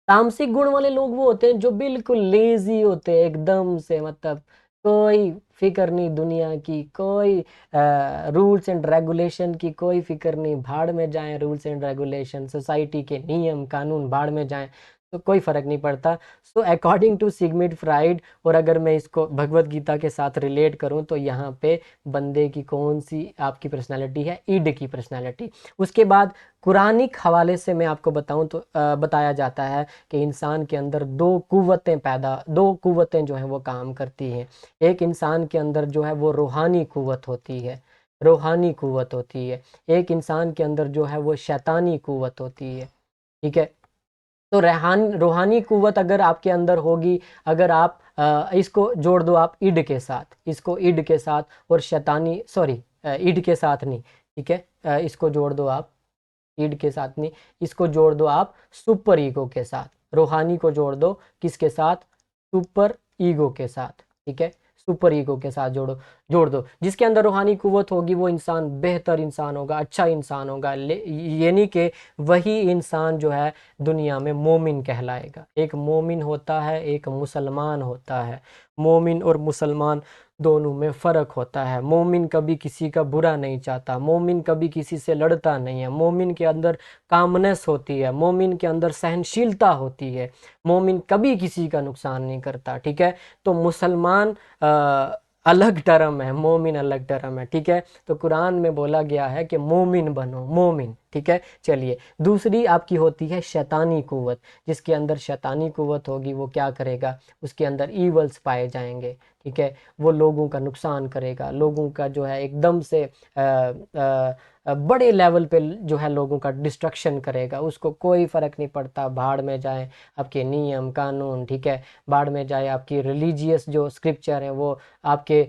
तामसिक गुण वाले लोग वो होते हैं जो बिल्कुल लेजी होते हैं एकदम से, मतलब कोई फिक्र नहीं दुनिया की, कोई रूल्स एंड रेगुलेशन की कोई फिक्र नहीं, भाड़ में जाएं रूल्स एंड रेगुलेशन, सोसाइटी के नियम कानून भाड़ में जाएं, तो कोई फर्क नहीं पड़ता। So according to Sigmund fried, और अगर मैं इसको भगवत गीता के साथ रिलेट करूं तो यहाँ पे बंदे की कौन सी आपकी पर्सनैलिटी है, ईड की पर्सनैलिटी। उसके बाद कुरानिक हवाले से मैं आपको बताऊं तो बताया जाता है कि इंसान के अंदर दो कुव्वतें जो हैं वो काम करती हैं। एक इंसान के अंदर जो है वो रूहानी कुव्वत होती है, रूहानी कुव्वत होती है। एक इंसान के अंदर जो है वो शैतानी कुव्वत होती है। ठीक है, तो रूहानी कुव्वत अगर आपके अंदर होगी, अगर आप इसको जोड़ दो आप ईड के साथ, इसको ईड के साथ, और शैतानी सॉरी ईड के साथ नहीं, ठीक है, इसको जोड़ दो आप ईड के साथ नहीं, इसको जोड़ दो आप सुपर ईगो के साथ। रूहानी को जोड़ दो किसके साथ, सुपर ईगो के साथ। ठीक है, सुपर ईगो के साथ जोड़ दो। जिसके अंदर रूहानी कुव्वत होगी वो इंसान बेहतर इंसान होगा, अच्छा इंसान होगा, यानी कि वही इंसान जो है दुनिया में मोमिन कहलाएगा। एक मोमिन होता है, एक मुसलमान होता है। मोमिन और मुसलमान दोनों में फ़र्क होता है। मोमिन कभी किसी का बुरा नहीं चाहता, मोमिन कभी किसी से लड़ता नहीं है, मोमिन के अंदर कामनेस होती है, मोमिन के अंदर सहनशीलता होती है, मोमिन कभी किसी का नुकसान नहीं करता। ठीक है, तो मुसलमान अलग टर्म है, मोमिन अलग टर्म है। ठीक है, तो कुरान में बोला गया है कि मोमिन बनो, मोमिन। ठीक है, चलिए दूसरी आपकी होती है शैतानी कुव्वत। जिसके अंदर शैतानी कुव्वत होगी वो क्या करेगा, उसके अंदर ईवल्स पाए जाएंगे। ठीक है, वो लोगों का नुकसान करेगा, लोगों का जो है एकदम से बड़े लेवल पे जो है लोगों का डिस्ट्रक्शन करेगा। उसको कोई फ़र्क नहीं पड़ता, भाड़ में जाए आपके नियम कानून। ठीक है, बाढ़ में जाए आपकी रिलीजियस जो स्क्रिप्चर है वो आपके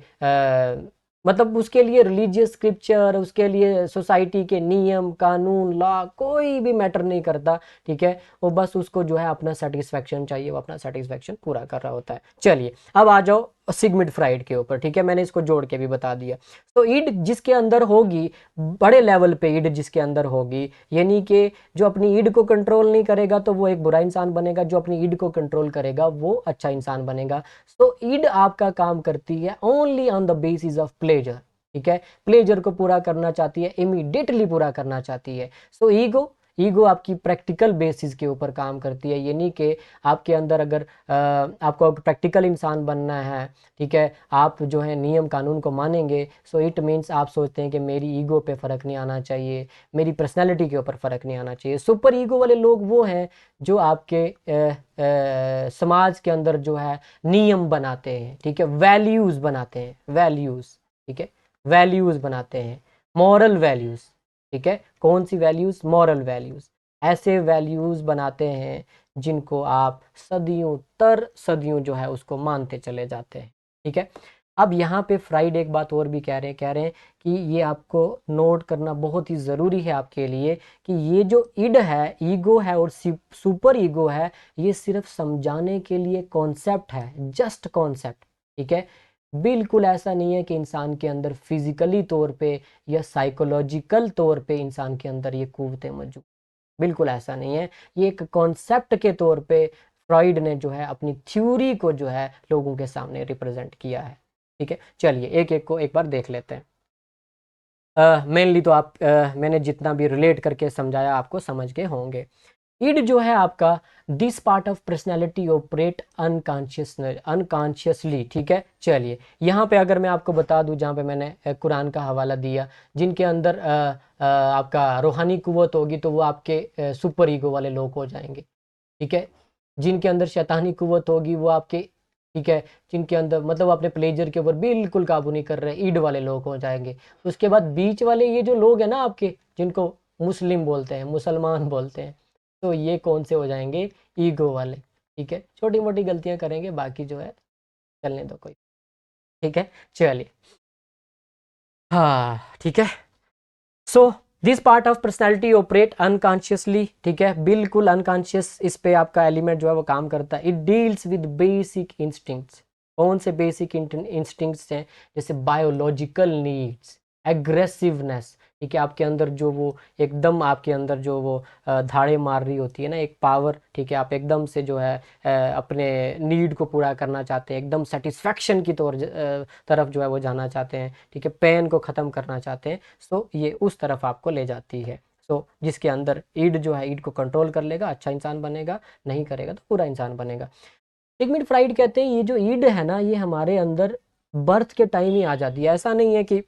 मतलब उसके लिए रिलीजियस स्क्रिप्चर, उसके लिए सोसाइटी के नियम कानून लॉ कोई भी मैटर नहीं करता। ठीक है, वो बस उसको जो है अपना सेटिस्फेक्शन चाहिए, वो अपना सेटिस्फेक्शन पूरा कर रहा होता है। चलिए अब आ जाओ सिगमिड फ्राइड के ऊपर। ठीक है, मैंने इसको जोड़ के भी बता दिया। तो ईड जिसके अंदर होगी, बड़े लेवल पे ईड जिसके अंदर होगी, यानी कि जो अपनी ईड को कंट्रोल नहीं करेगा तो वो एक बुरा इंसान बनेगा, जो अपनी ईड को कंट्रोल करेगा वो अच्छा इंसान बनेगा। तो ईड आपका काम करती है only on the basis of pleasure. ठीक है, प्लेजर को पूरा करना चाहती है, इमीडिएटली पूरा करना चाहती है। सो ईगो आपकी प्रैक्टिकल बेसिस के ऊपर काम करती है, यानी कि आपके अंदर अगर आपको प्रैक्टिकल इंसान बनना है, ठीक है, आप जो है नियम कानून को मानेंगे, सो इट मीन्स आप सोचते हैं कि मेरी ईगो पे फ़र्क नहीं आना चाहिए, मेरी पर्सनैलिटी के ऊपर फ़र्क नहीं आना चाहिए। सुपर ईगो वाले लोग वो हैं जो आपके समाज के अंदर जो है नियम बनाते हैं। ठीक है, वैल्यूज़ बनाते हैं, वैल्यूज़। ठीक है, वैल्यूज़ बनाते हैं, मॉरल वैल्यूज़। ठीक है, कौन सी वैल्यूज़, मॉरल वैल्यूज़। ऐसे वैल्यूज़ बनाते हैं जिनको आप सदियों जो है उसको मानते चले जाते हैं। ठीक है, अब यहाँ पे फ्राइड एक बात और भी कह रहे हैं कि ये आपको नोट करना बहुत ही ज़रूरी है आपके लिए कि ये जो इड है, ईगो है और सुपर ईगो है, ये सिर्फ समझाने के लिए कॉन्सेप्ट है, जस्ट कॉन्सेप्ट। ठीक है, बिल्कुल ऐसा नहीं है कि इंसान के अंदर फिजिकली तौर पे या साइकोलॉजिकल तौर पे इंसान के अंदर ये कुव्वतें मौजूद, बिल्कुल ऐसा नहीं है। ये एक कॉन्सेप्ट के तौर पे फ्रॉइड ने जो है अपनी थ्योरी को जो है लोगों के सामने रिप्रेजेंट किया है। ठीक है, चलिए एक एक को एक बार देख लेते हैं। मेनली तो आप मैंने जितना भी रिलेट करके समझाया आपको समझ के होंगे। ईड जो है आपका, this part of personality operate unconsciously, ठीक है। चलिए यहाँ पे अगर मैं आपको बता दूं, जहाँ पे मैंने कुरान का हवाला दिया, जिनके अंदर आपका रूहानी कुव्वत होगी तो वो आपके सुपर ईगो वाले लोग हो जाएंगे, ठीक है। जिनके अंदर शैतानी कुव्वत होगी वो आपके, ठीक है, जिनके अंदर मतलब अपने प्लेजर के ऊपर बिल्कुल काबू नहीं कर रहे, ईड वाले लोग हो जाएंगे। उसके बाद बीच वाले ये जो लोग हैं ना आपके, जिनको मुस्लिम बोलते हैं, मुसलमान बोलते हैं, तो ये कौन से हो जाएंगे, ईगो वाले, ठीक है। छोटी मोटी गलतियां करेंगे, बाकी जो है चलने दो कोई, ठीक है। चलिए, हाँ ठीक है। So this part of personality operate unconsciously, ठीक है, बिल्कुल अनकॉन्शियस इस पे आपका एलिमेंट जो है वो काम करता है। It deals with basic instincts. कौन से बेसिक इंस्टिंक्ट्स हैं, जैसे बायोलॉजिकल नीड्स, एग्रेसिवनेस, ठीक है, आपके अंदर जो वो एकदम आपके अंदर जो वो धाड़े मार रही होती है ना, एक पावर, ठीक है, आप एकदम से जो है अपने नीड को पूरा करना चाहते हैं, एकदम सेटिस्फैक्शन की तरफ जो है वो जाना चाहते हैं, ठीक है, पेन को ख़त्म करना चाहते हैं। सो ये उस तरफ आपको ले जाती है। सो जिसके अंदर ईड जो है, ईड को कंट्रोल कर लेगा, अच्छा इंसान बनेगा, नहीं करेगा तो बुरा इंसान बनेगा। सिगमंड फ्राइड कहते हैं ये जो ईड है ना, ये हमारे अंदर बर्थ के टाइम ही आ जाती है। ऐसा नहीं है कि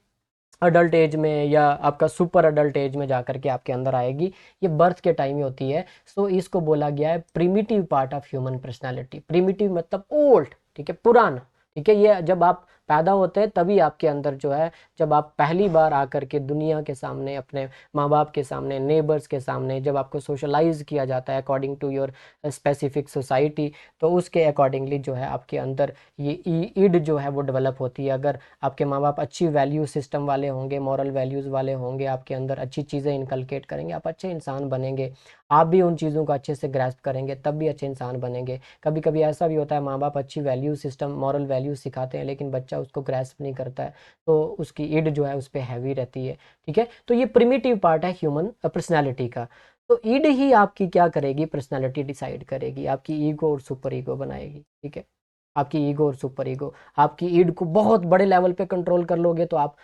अडल्ट एज में या आपका सुपर अडल्ट एज में जाकर के आपके अंदर आएगी, ये बर्थ के टाइम ही होती है। सो इसको बोला गया है primitive part of human personality. Primitive मतलब ओल्ड, ठीक है, पुराना, ठीक है। ये जब आप पैदा होते हैं तभी आपके अंदर जो है, जब आप पहली बार आकर के दुनिया के सामने, अपने माँ बाप के सामने, नेबर्स के सामने, जब आपको सोशलाइज किया जाता है according to your specific society, तो उसके अकॉर्डिंगली जो है आपके अंदर ये ईड जो है वो डेवलप होती है। अगर आपके माँ बाप अच्छी वैल्यू सिस्टम वाले होंगे, मॉरल वैल्यूज़ वाले होंगे, आपके अंदर अच्छी चीज़ें इनकलकेट करेंगे, आप अच्छे इंसान बनेंगे। आप भी उन चीज़ों को अच्छे से ग्रैस्प करेंगे, तब भी अच्छे इंसान बनेंगे। कभी कभी ऐसा भी होता है, माँ बाप अच्छी वैल्यू सिस्टम, मॉरल वैल्यूज सिखाते हैं, लेकिन बच्चा उसको ग्रैस्प नहीं करता है, तो उसकी ईड जो है उस पर हैवी रहती है, ठीक है। तो ये प्रिमिटिव पार्ट है ह्यूमन पर्सनैलिटी का। तो ईड ही आपकी क्या करेगी, पर्सनैलिटी डिसाइड करेगी, आपकी ईगो और सुपर ईगो बनाएगी, ठीक है। आपकी ईगो और सुपर ईगो, आपकी ईड को बहुत बड़े लेवल पे कंट्रोल कर लोगे तो आप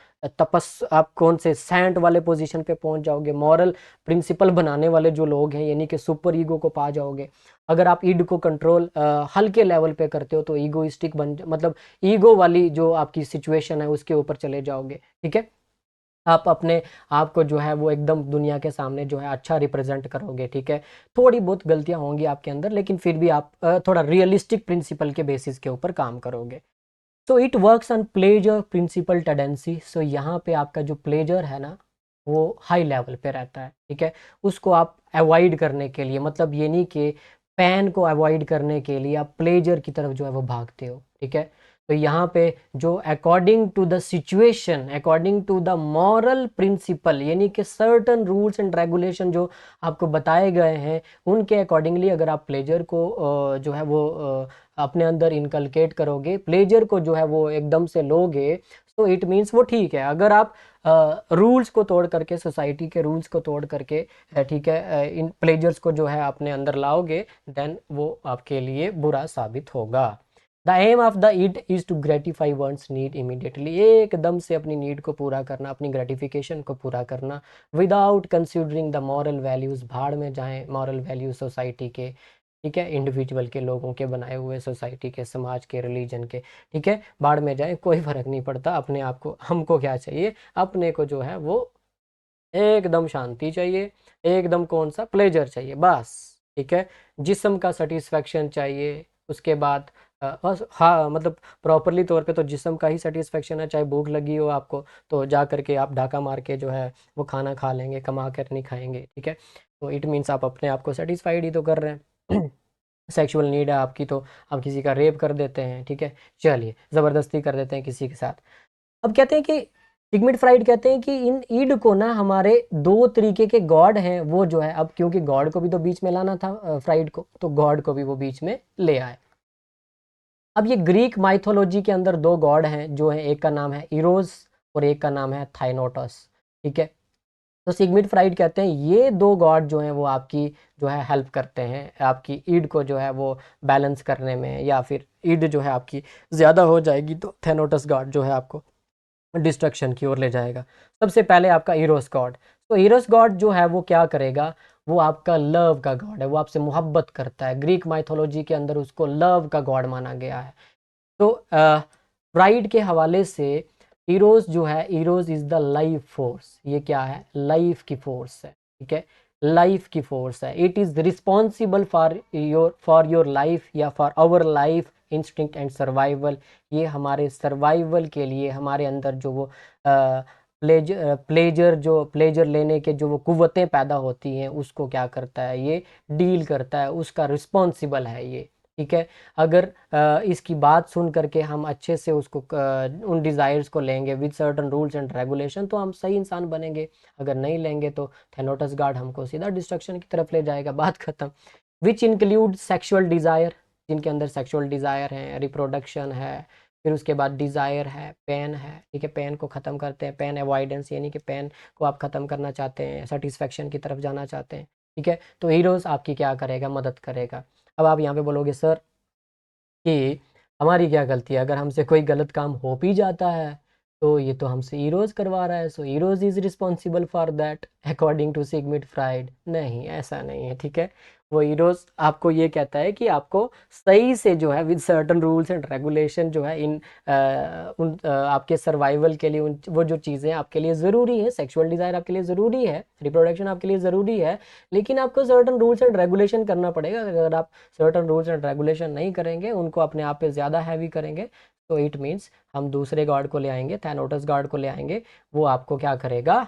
कौन से सैंट वाले पोजीशन पे पहुंच जाओगे, मॉरल प्रिंसिपल बनाने वाले जो लोग हैं, यानी कि सुपर ईगो को पा जाओगे। अगर आप ईड को कंट्रोल हल्के लेवल पे करते हो तो ईगोइस्टिक मतलब ईगो वाली जो आपकी सिचुएशन है उसके ऊपर चले जाओगे, ठीक है। आप अपने आप को जो है वो एकदम दुनिया के सामने जो है अच्छा रिप्रेजेंट करोगे, ठीक है। थोड़ी बहुत गलतियां होंगी आपके अंदर, लेकिन फिर भी आप थोड़ा रियलिस्टिक प्रिंसिपल के बेसिस के ऊपर काम करोगे। So it works on pleasure principle tendency. So यहाँ पे आपका जो प्लेजर है ना, वो हाई लेवल पे रहता है, ठीक है। उसको आप अवॉइड करने के लिए, मतलब ये नहीं कि पैन को अवॉइड करने के लिए आप प्लेजर की तरफ जो है वो भागते हो, ठीक है। तो यहाँ पे जो according to the situation, according to the moral principle, यानी कि सर्टन रूल्स एंड रेगुलेशन जो आपको बताए गए हैं, उनके अकॉर्डिंगली अगर आप प्लेजर को जो है वो अपने अंदर इनकलकेट करोगे, प्लेजर को जो है वो एकदम से लोगे, तो इट मीन्स वो ठीक है। अगर आप रूल्स को तोड़ करके, सोसाइटी के रूल्स को तोड़ करके, ठीक है, इन प्लेजर्स को जो है अपने अंदर लाओगे, देन वो आपके लिए बुरा साबित होगा। The aim of the id is to gratify one's need immediately. एकदम से अपनी नीड को पूरा करना, अपनी ग्रेटिफिकेशन को पूरा करना, without considering the moral values. भाड़ में जाएं मॉरल वैल्यूज सोसाइटी के, ठीक है, इंडिविजुअल के, लोगों के बनाए हुए, सोसाइटी के, समाज के, रिलीजन के, ठीक है, बाढ़ में जाए, कोई फर्क नहीं पड़ता। अपने आप को, हमको क्या चाहिए, अपने को जो है वो एकदम शांति चाहिए, एकदम कौन सा प्लेजर चाहिए, बस, ठीक है। जिस्म का सेटिस्फेक्शन चाहिए। उसके बाद बस, हाँ मतलब प्रॉपरली तौर पे तो जिस्म का ही सेटिस्फेक्शन है। चाहे भूख लगी हो आपको तो जा करके आप डाका मार के जो है वो खाना खा लेंगे, कमा कर नहीं खाएंगे, ठीक है। तो इट मीन्स आप अपने आप को सेटिस्फाइड ही तो कर रहे हैं। सेक्सुअल नीड है आपकी तो आप किसी का रेप कर देते हैं, ठीक है, चलिए ज़बरदस्ती कर देते हैं किसी के साथ। अब कहते हैं कि सिगमंड फ्राइड कहते हैं कि इन ईड को ना हमारे दो तरीके के गॉड हैं वो जो है, अब क्योंकि गॉड को भी तो बीच में लाना था फ्राइड को, तो गॉड को भी वो बीच में ले आए। अब ये ग्रीक माइथोलॉजी के अंदर दो गॉड हैं जो है, एक का नाम है इरोस और एक का नाम है थाइनोटस, ठीक है। तो सिगमंड फ्राइड कहते हैं ये दो गॉड जो हैं वो आपकी जो है हेल्प करते हैं, आपकी ईड को जो है वो बैलेंस करने में, या फिर ईड जो है आपकी ज़्यादा हो जाएगी तो थैनोटस गॉड जो है आपको डिस्ट्रक्शन की ओर ले जाएगा। सबसे पहले आपका इरोस गॉड। तो इरोस गॉड जो है वो क्या करेगा, वो आपका लव का गॉड है, वो आपसे मोहब्बत करता है। ग्रीक माइथोलॉजी के अंदर उसको लव का गॉड माना गया है। तो प्राइड के हवाले से इरोस जो है, Eros is the life force. ये क्या है, लाइफ की फोर्स है, ठीक है, लाइफ की फोर्स है। It is responsible for your life या for our life instinct and survival. ये हमारे सर्वाइवल के लिए, हमारे अंदर जो वो प्लेजर लेने के जो वो कुव्वतें पैदा होती हैं, उसको क्या करता है, ये डील करता है, उसका रिस्पॉन्सिबल है ये, ठीक है। अगर इसकी बात सुन करके हम अच्छे से उसको उन डिज़ायर्स को लेंगे with certain rules and regulation, तो हम सही इंसान बनेंगे। अगर नहीं लेंगे तो थैनोटस गार्ड हमको सीधा डिस्ट्रक्शन की तरफ ले जाएगा, बात खत्म। विच इंक्लूड सेक्सुअल डिज़ायर, जिनके अंदर सेक्सुअल डिज़ायर है, रिप्रोडक्शन है, फिर उसके बाद डिज़ायर है, पेन है, ठीक है, पेन को ख़त्म करते हैं, पेन अवॉइडेंस, यानी कि पेन को आप ख़त्म करना चाहते हैं, सेटिस्फेक्शन की तरफ जाना चाहते हैं, ठीक है। तो हीरोज़ आपकी क्या करेगा, मदद करेगा। अब आप यहाँ पे बोलोगे सर कि हमारी क्या गलती है, अगर हमसे कोई गलत काम हो भी जाता है तो ये तो हमसे ईरोज करवा रहा है, so eros is responsible for that according to Sigmund Freud. नहीं, ऐसा नहीं है, ठीक है। वो ईरोज आपको ये कहता है कि आपको सही से जो है with certain rules and regulation जो है आपके सर्वाइवल के लिए वो जो चीज़ें आपके लिए ज़रूरी है, सेक्सुअल डिज़ायर आपके लिए ज़रूरी है, रिप्रोडक्शन आपके लिए ज़रूरी है, लेकिन आपको सर्टन रूल्स एंड रेगुलेशन करना पड़ेगा। अगर आप सर्टन रूल्स एंड रेगुलेशन नहीं करेंगे, उनको अपने आप पे ज़्यादा हैवी करेंगे, तो इट मीन्स हम दूसरे गार्ड को ले आएंगे, थैनोटस गार्ड को ले आएंगे, वो आपको क्या करेगा,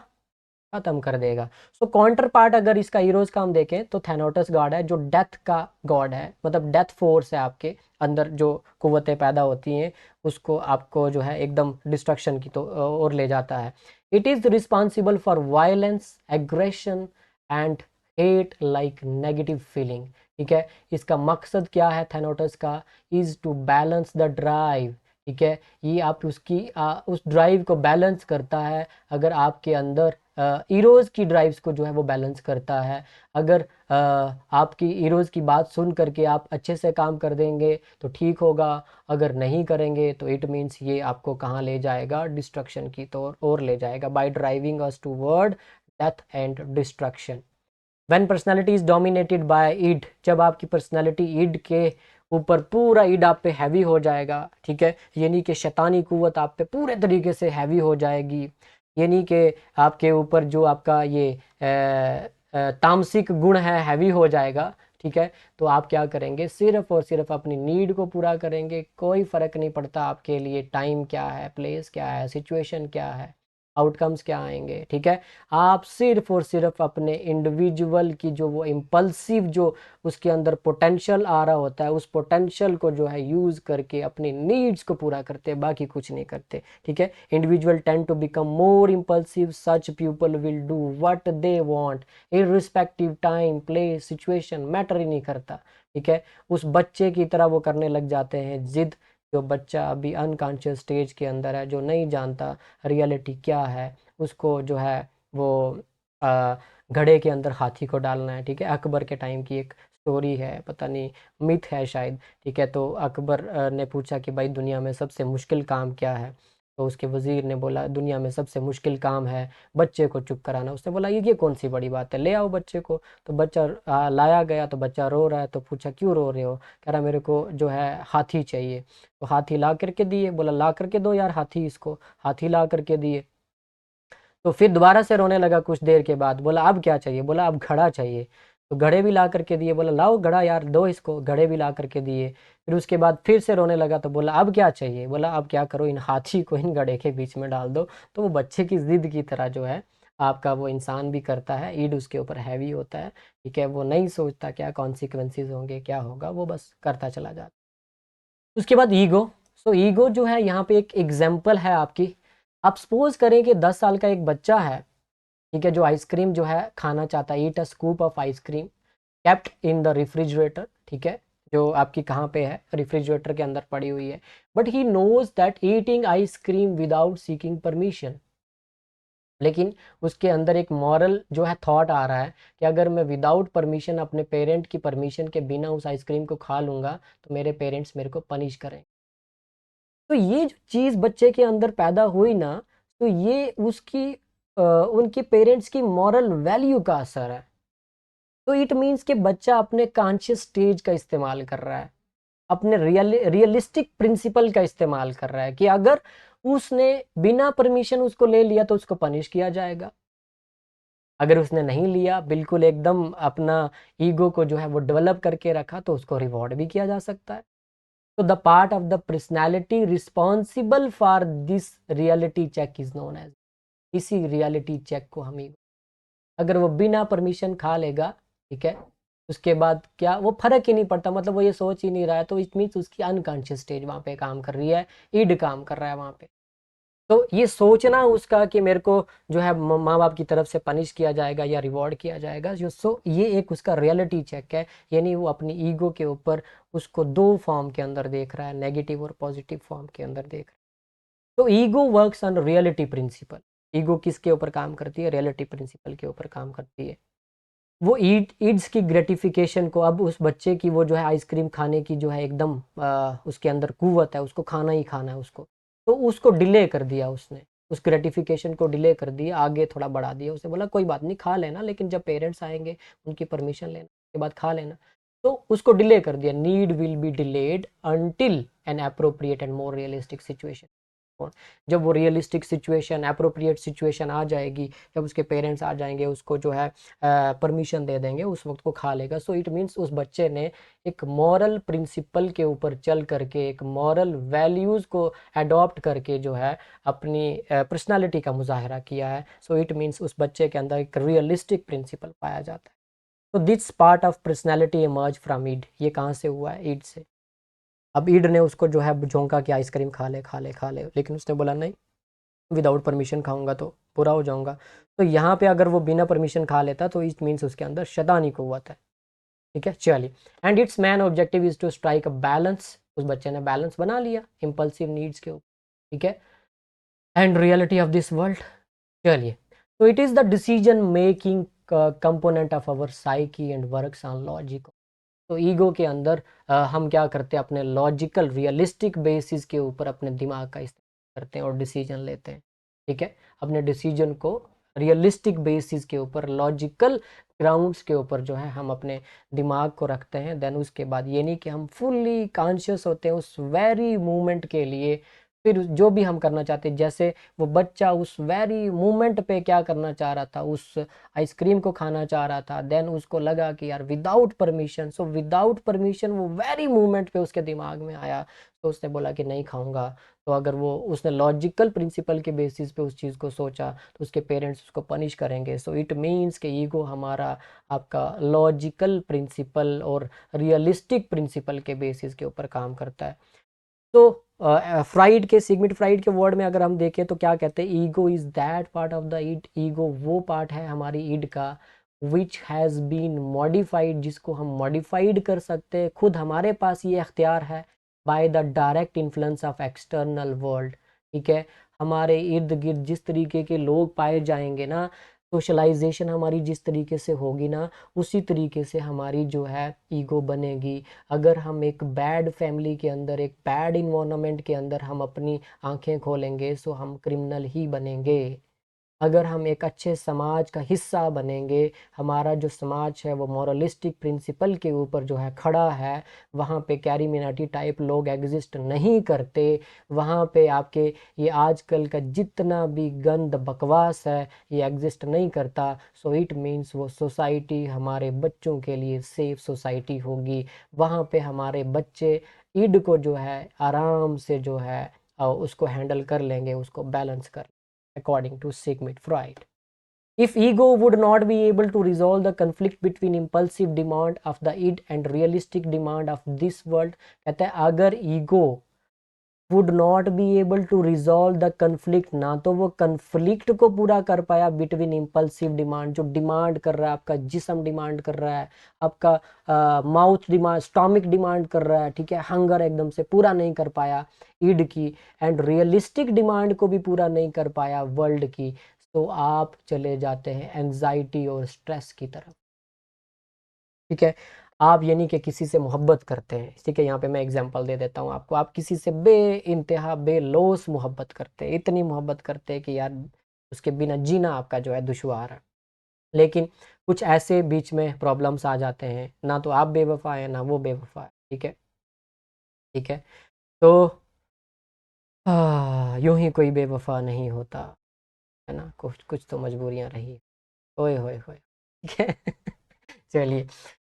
खत्म कर देगा। सो काउंटर पार्ट अगर इसका हीरोज का हम देखें तो थैनोटस गॉड है, जो डेथ का गॉड है, मतलब डेथ फोर्स है, आपके अंदर जो कुव्वतें पैदा होती हैं उसको आपको जो है एकदम डिस्ट्रक्शन की तो ओर ले जाता है। It is responsible for violence, aggression and hate like negative feeling, ठीक है। इसका मकसद क्या है थैनोटस का, is to balance the drive, ठीक है। ये आप उस ड्राइव को बैलेंस करता है। अगर आपके अंदर ईरोज़ की ड्राइव्स को जो है वो बैलेंस करता है। अगर आपकी ईरोज़ की बात सुन करके आप अच्छे से काम कर देंगे तो ठीक होगा, अगर नहीं करेंगे तो इट मीन्स ये आपको कहाँ ले जाएगा, डिस्ट्रक्शन की तौर और ले जाएगा, by driving us toward death and destruction. When personality is dominated by id, जब आपकी पर्सनैलिटी ईड के ऊपर पूरा ईड आप पे हैवी हो जाएगा, ठीक है, यानी कि शैतानी कुव्वत आप पे पूरे तरीके से हैवी हो जाएगी, यानी कि आपके ऊपर जो आपका ये तामसिक गुण है हैवी हो जाएगा, ठीक है। तो आप क्या करेंगे, सिर्फ और सिर्फ अपनी नीड को पूरा करेंगे, कोई फ़र्क नहीं पड़ता आपके लिए टाइम क्या है, प्लेस क्या है, सिचुएशन क्या है, आउटकम्स क्या आएंगे, ठीक है। आप सिर्फ और सिर्फ अपने इंडिविजुअल की जो वो इम्पल्सिव जो उसके अंदर पोटेंशियल आ रहा होता है, उस पोटेंशियल को जो है यूज़ करके अपनी नीड्स को पूरा करते हैं, बाकी कुछ नहीं करते, ठीक है। Individual tend to become more impulsive, such people will do what they want irrespective time, place, situation matter ही नहीं करता, ठीक है। उस बच्चे की तरह वो करने लग जाते हैं जिद, जो बच्चा अभी अनकॉन्शियस स्टेज के अंदर है, जो नहीं जानता रियलिटी क्या है, उसको जो है वो आ, घड़े के अंदर हाथी को डालना है, ठीक है। अकबर के टाइम की एक स्टोरी है, पता नहीं मिथ है शायद, ठीक है। तो अकबर ने पूछा कि भाई दुनिया में सबसे मुश्किल काम क्या है, तो उसके वजीर ने बोला दुनिया में सबसे मुश्किल काम है बच्चे को चुप कराना। उसने बोला ये कौन सी बड़ी बात है, ले आओ बच्चे को। तो बच्चा लाया गया, तो बच्चा रो रहा है, तो पूछा क्यों रो रहे हो, कह रहा मेरे को जो है हाथी चाहिए। तो हाथी ला करके दिए, बोला ला करके दो यार हाथी इसको, हाथी ला करके दिए। तो फिर दोबारा से रोने लगा कुछ देर के बाद, बोला अब क्या चाहिए, बोला अब घड़ा चाहिए। तो घड़े भी ला करके दिए, बोला लाओ घड़ा यार दो इसको, घड़े भी ला करके दिए। फिर उसके बाद फिर से रोने लगा, तो बोला अब क्या चाहिए, बोला अब क्या करो, इन हाथी को इन घड़े के बीच में डाल दो। तो वो बच्चे की जिद की तरह जो है आपका वो इंसान भी करता है, ईड उसके ऊपर हैवी होता है, ठीक है। वो नहीं सोचता क्या कॉन्सिक्वेंसेज होंगे, क्या होगा, वो बस करता चला जाता। उसके बाद ईगो। सो ईगो जो है यहाँ पे एक एग्जाम्पल है आपकी। आप सपोज करें कि 10 साल का एक बच्चा है, ठीक है, जो आइसक्रीम जो है खाना चाहता है, eat a scoop of ice cream kept in the refrigerator, ठीक है, जो आपकी कहाँ पे है, रेफ्रिजरेटर के अंदर पड़ी हुई है। But he knows that eating ice cream without seeking permission, लेकिन उसके अंदर एक मॉरल जो है थॉट आ रहा है कि अगर मैं विदाउट परमिशन, अपने पेरेंट की परमिशन के बिना उस आइसक्रीम को खा लूँगा तो मेरे पेरेंट्स मेरे को पनिश करें। तो ये जो चीज़ बच्चे के अंदर पैदा हुई ना, तो ये उसकी उनके पेरेंट्स की मॉरल वैल्यू का असर है। तो इट मीन्स कि बच्चा अपने कॉन्शियस स्टेज का इस्तेमाल कर रहा है, अपने रियलिस्टिक प्रिंसिपल का इस्तेमाल कर रहा है कि अगर उसने बिना परमिशन उसको ले लिया तो उसको पनिश किया जाएगा, अगर उसने नहीं लिया, बिल्कुल एकदम अपना ईगो को जो है वो डेवलप करके रखा, तो उसको रिवॉर्ड भी किया जा सकता है। तो the part of the personality responsible for this reality check is known as, इसी रियलिटी चेक को हम ईगो, अगर वो बिना परमिशन खा लेगा, ठीक है, उसके बाद क्या, वो फर्क ही नहीं पड़ता, मतलब वो ये सोच ही नहीं रहा है, तो इट मीन्स उसकी अनकॉन्शियस स्टेज वहां पे काम कर रही है, ईड काम कर रहा है वहां पे। तो ये सोचना उसका कि मेरे को जो है माँ बाप की तरफ से पनिश किया जाएगा या रिवॉर्ड किया जाएगा, जो ये एक उसका रियलिटी चेक है, यानी वो अपनी ईगो के ऊपर उसको दो फॉर्म के अंदर देख रहा है, नेगेटिव और पॉजिटिव फॉर्म के अंदर देख रहा है। तो ego works on reality principle, ego किसके ऊपर काम करती है, रियलिटी प्रिंसिपल के ऊपर काम करती है। वो ईड्स की ग्रेटिफिकेशन को, अब उस बच्चे की वो जो है आइसक्रीम खाने की जो है एकदम उसके अंदर कुव्वत है, उसको खाना ही खाना है उसको, तो उसको डिले कर दिया उसने, उस ग्रेटिफिकेशन को डिले कर दिया, आगे थोड़ा बढ़ा दिया, उसे बोला कोई बात नहीं खा लेना, लेकिन जब पेरेंट्स आएंगे उनकी परमिशन लेना के बाद खा लेना, तो उसको डिले कर दिया, need will be delayed until an appropriate and more realistic situation. जब वो रियलिस्टिक सिचुएशन, अप्रोप्रिएट सिचुएशन आ जाएगी, जब उसके पेरेंट्स आ जाएंगे, उसको जो है परमिशन दे देंगे, उस वक्त को खा लेगा। सो इट मीन्स उस बच्चे ने एक मॉरल प्रिंसिपल के ऊपर चल करके, एक मॉरल वैल्यूज़ को अडॉप्ट करके जो है अपनी पर्सनालिटी का मुजाहरा किया है। सो इट मीन्स उस बच्चे के अंदर एक रियलिस्टिक प्रिंसिपल पाया जाता है। तो this part of personality emerge from id, ये कहाँ से हुआ है, ईड से। अब ईड ने उसको जो है झोंका कि आइसक्रीम खा ले खा ले खा ले, लेकिन उसने बोला नहीं, विदाउट परमिशन खाऊंगा तो बुरा हो जाऊंगा। तो यहाँ पे अगर वो बिना परमिशन खा लेता तो इट मीन्स उसके अंदर शैतानी कुव्वत है, ठीक है। चलिए, and its main objective is to strike a balance, उस बच्चे ने बैलेंस बना लिया इम्पल्सिव नीड्स के ऊपर, ठीक है, and reality of this world. चलिए, तो it is the decision making component of our psyche and works on logic. तो ईगो के अंदर हम क्या करते हैं, अपने लॉजिकल रियलिस्टिक बेसिस के ऊपर अपने दिमाग का इस्तेमाल करते हैं और डिसीजन लेते हैं, ठीक है। अपने डिसीजन को रियलिस्टिक बेसिस के ऊपर, लॉजिकल ग्राउंड्स के ऊपर जो है हम अपने दिमाग को रखते हैं। देन उसके बाद ये नहीं कि हम फुल्ली कॉन्शियस होते हैं उस वेरी मोमेंट के लिए, फिर जो भी हम करना चाहते हैं, जैसे वो बच्चा उस वेरी मोमेंट पे क्या करना चाह रहा था, उस आइसक्रीम को खाना चाह रहा था, देन उसको लगा कि यार without permission, so without permission वो वेरी मोमेंट पे उसके दिमाग में आया, तो उसने बोला कि नहीं खाऊंगा। तो अगर वो उसने लॉजिकल प्रिंसिपल के बेसिस पे उस चीज़ को सोचा, तो उसके पेरेंट्स उसको पनिश करेंगे। सो इट मीन्स कि ईगो हमारा आपका लॉजिकल प्रिंसिपल और रियलिस्टिक प्रिंसिपल के बेसिस के ऊपर काम करता है। तो फ्राइड के, सिगमंड फ्राइड के वर्ड में अगर हम देखें तो क्या कहते हैं, ego is that part of the id, ego वो पार्ट है हमारी ईड का विच हैज़ बीन मॉडिफाइड, जिसको हम मॉडिफाइड कर सकते हैं, खुद हमारे पास ये अख्तियार है, by the direct influence of external world, ठीक है। हमारे इर्द गिर्द जिस तरीके के लोग पाए जाएंगे ना, सोशलाइजेशन हमारी जिस तरीके से होगी ना, उसी तरीके से हमारी जो है ईगो बनेगी। अगर हम एक बैड फैमिली के अंदर, एक बैड इन्वायरमेंट के अंदर हम अपनी आंखें खोलेंगे, सो हम क्रिमिनल ही बनेंगे। अगर हम एक अच्छे समाज का हिस्सा बनेंगे, हमारा जो समाज है वो मॉरलिस्टिक प्रिंसिपल के ऊपर जो है खड़ा है, वहाँ पे कैरिमिनाटी टाइप लोग एग्जिस्ट नहीं करते, वहाँ पे आपके ये आजकल का जितना भी गंद बकवास है ये एग्जिस्ट नहीं करता। सो इट मीन्स वो सोसाइटी हमारे बच्चों के लिए सेफ सोसाइटी होगी, वहाँ पे हमारे बच्चे ईड को जो है आराम से जो है उसको हैंडल कर लेंगे, उसको बैलेंस कर, according to Sigmund Freud. If ego would not be able to resolve the conflict between impulsive demand of the id and realistic demand of this world, कहते हैं अगर ego would not be able to resolve the conflict, ना तो वो conflict को पूरा कर पाया बिटवीन इम्पल्सिव डिमांड, जो डिमांड कर रहा है, आपका जिस्म डिमांड कर रहा है, आपका माउथ डिमांड, स्टॉमिक डिमांड कर रहा है, ठीक है, हंगर एकदम से पूरा नहीं कर पाया ईड की, एंड रियलिस्टिक डिमांड को भी पूरा नहीं कर पाया वर्ल्ड की, तो आप चले जाते हैं एंजाइटी और स्ट्रेस की तरफ, ठीक है। आप यानी कि किसी से मोहब्बत करते हैं, ठीक है, यहाँ पे मैं एग्जांपल दे देता हूँ आपको, आप किसी से बे इंतहा बेलौस मोहब्बत करते हैं, इतनी मोहब्बत करते हैं कि यार उसके बिना जीना आपका जो है दुश्वार है। लेकिन कुछ ऐसे बीच में प्रॉब्लम्स आ जाते हैं, ना तो आप बेवफा है ना वो बेवफा है, ठीक है, ठीक है। तो यूं ही कोई बेवफा नहीं होता, है ना, कुछ कुछ तो मजबूरियां रही। ओए होए होए, ठीक है। चलिए,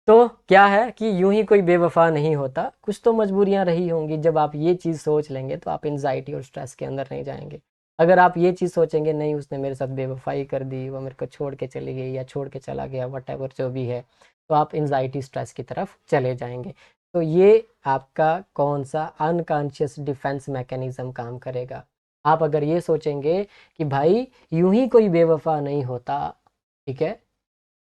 तो क्या है कि यूं ही कोई बेवफा नहीं होता, कुछ तो मजबूरियां रही होंगी। जब आप ये चीज़ सोच लेंगे तो आप एनजाइटी और स्ट्रेस के अंदर नहीं जाएंगे। अगर आप ये चीज़ सोचेंगे नहीं उसने मेरे साथ बेवफाई कर दी, वो मेरे को छोड़ के चली गई या छोड़ के चला गया, वट एवर जो भी है, तो आप एनजाइटी स्ट्रेस की तरफ चले जाएंगे। तो ये आपका कौन सा अनकॉन्शियस डिफेंस मैकेनिज्म काम करेगा। आप अगर ये सोचेंगे कि भाई यूं ही कोई बेवफा नहीं होता, ठीक है,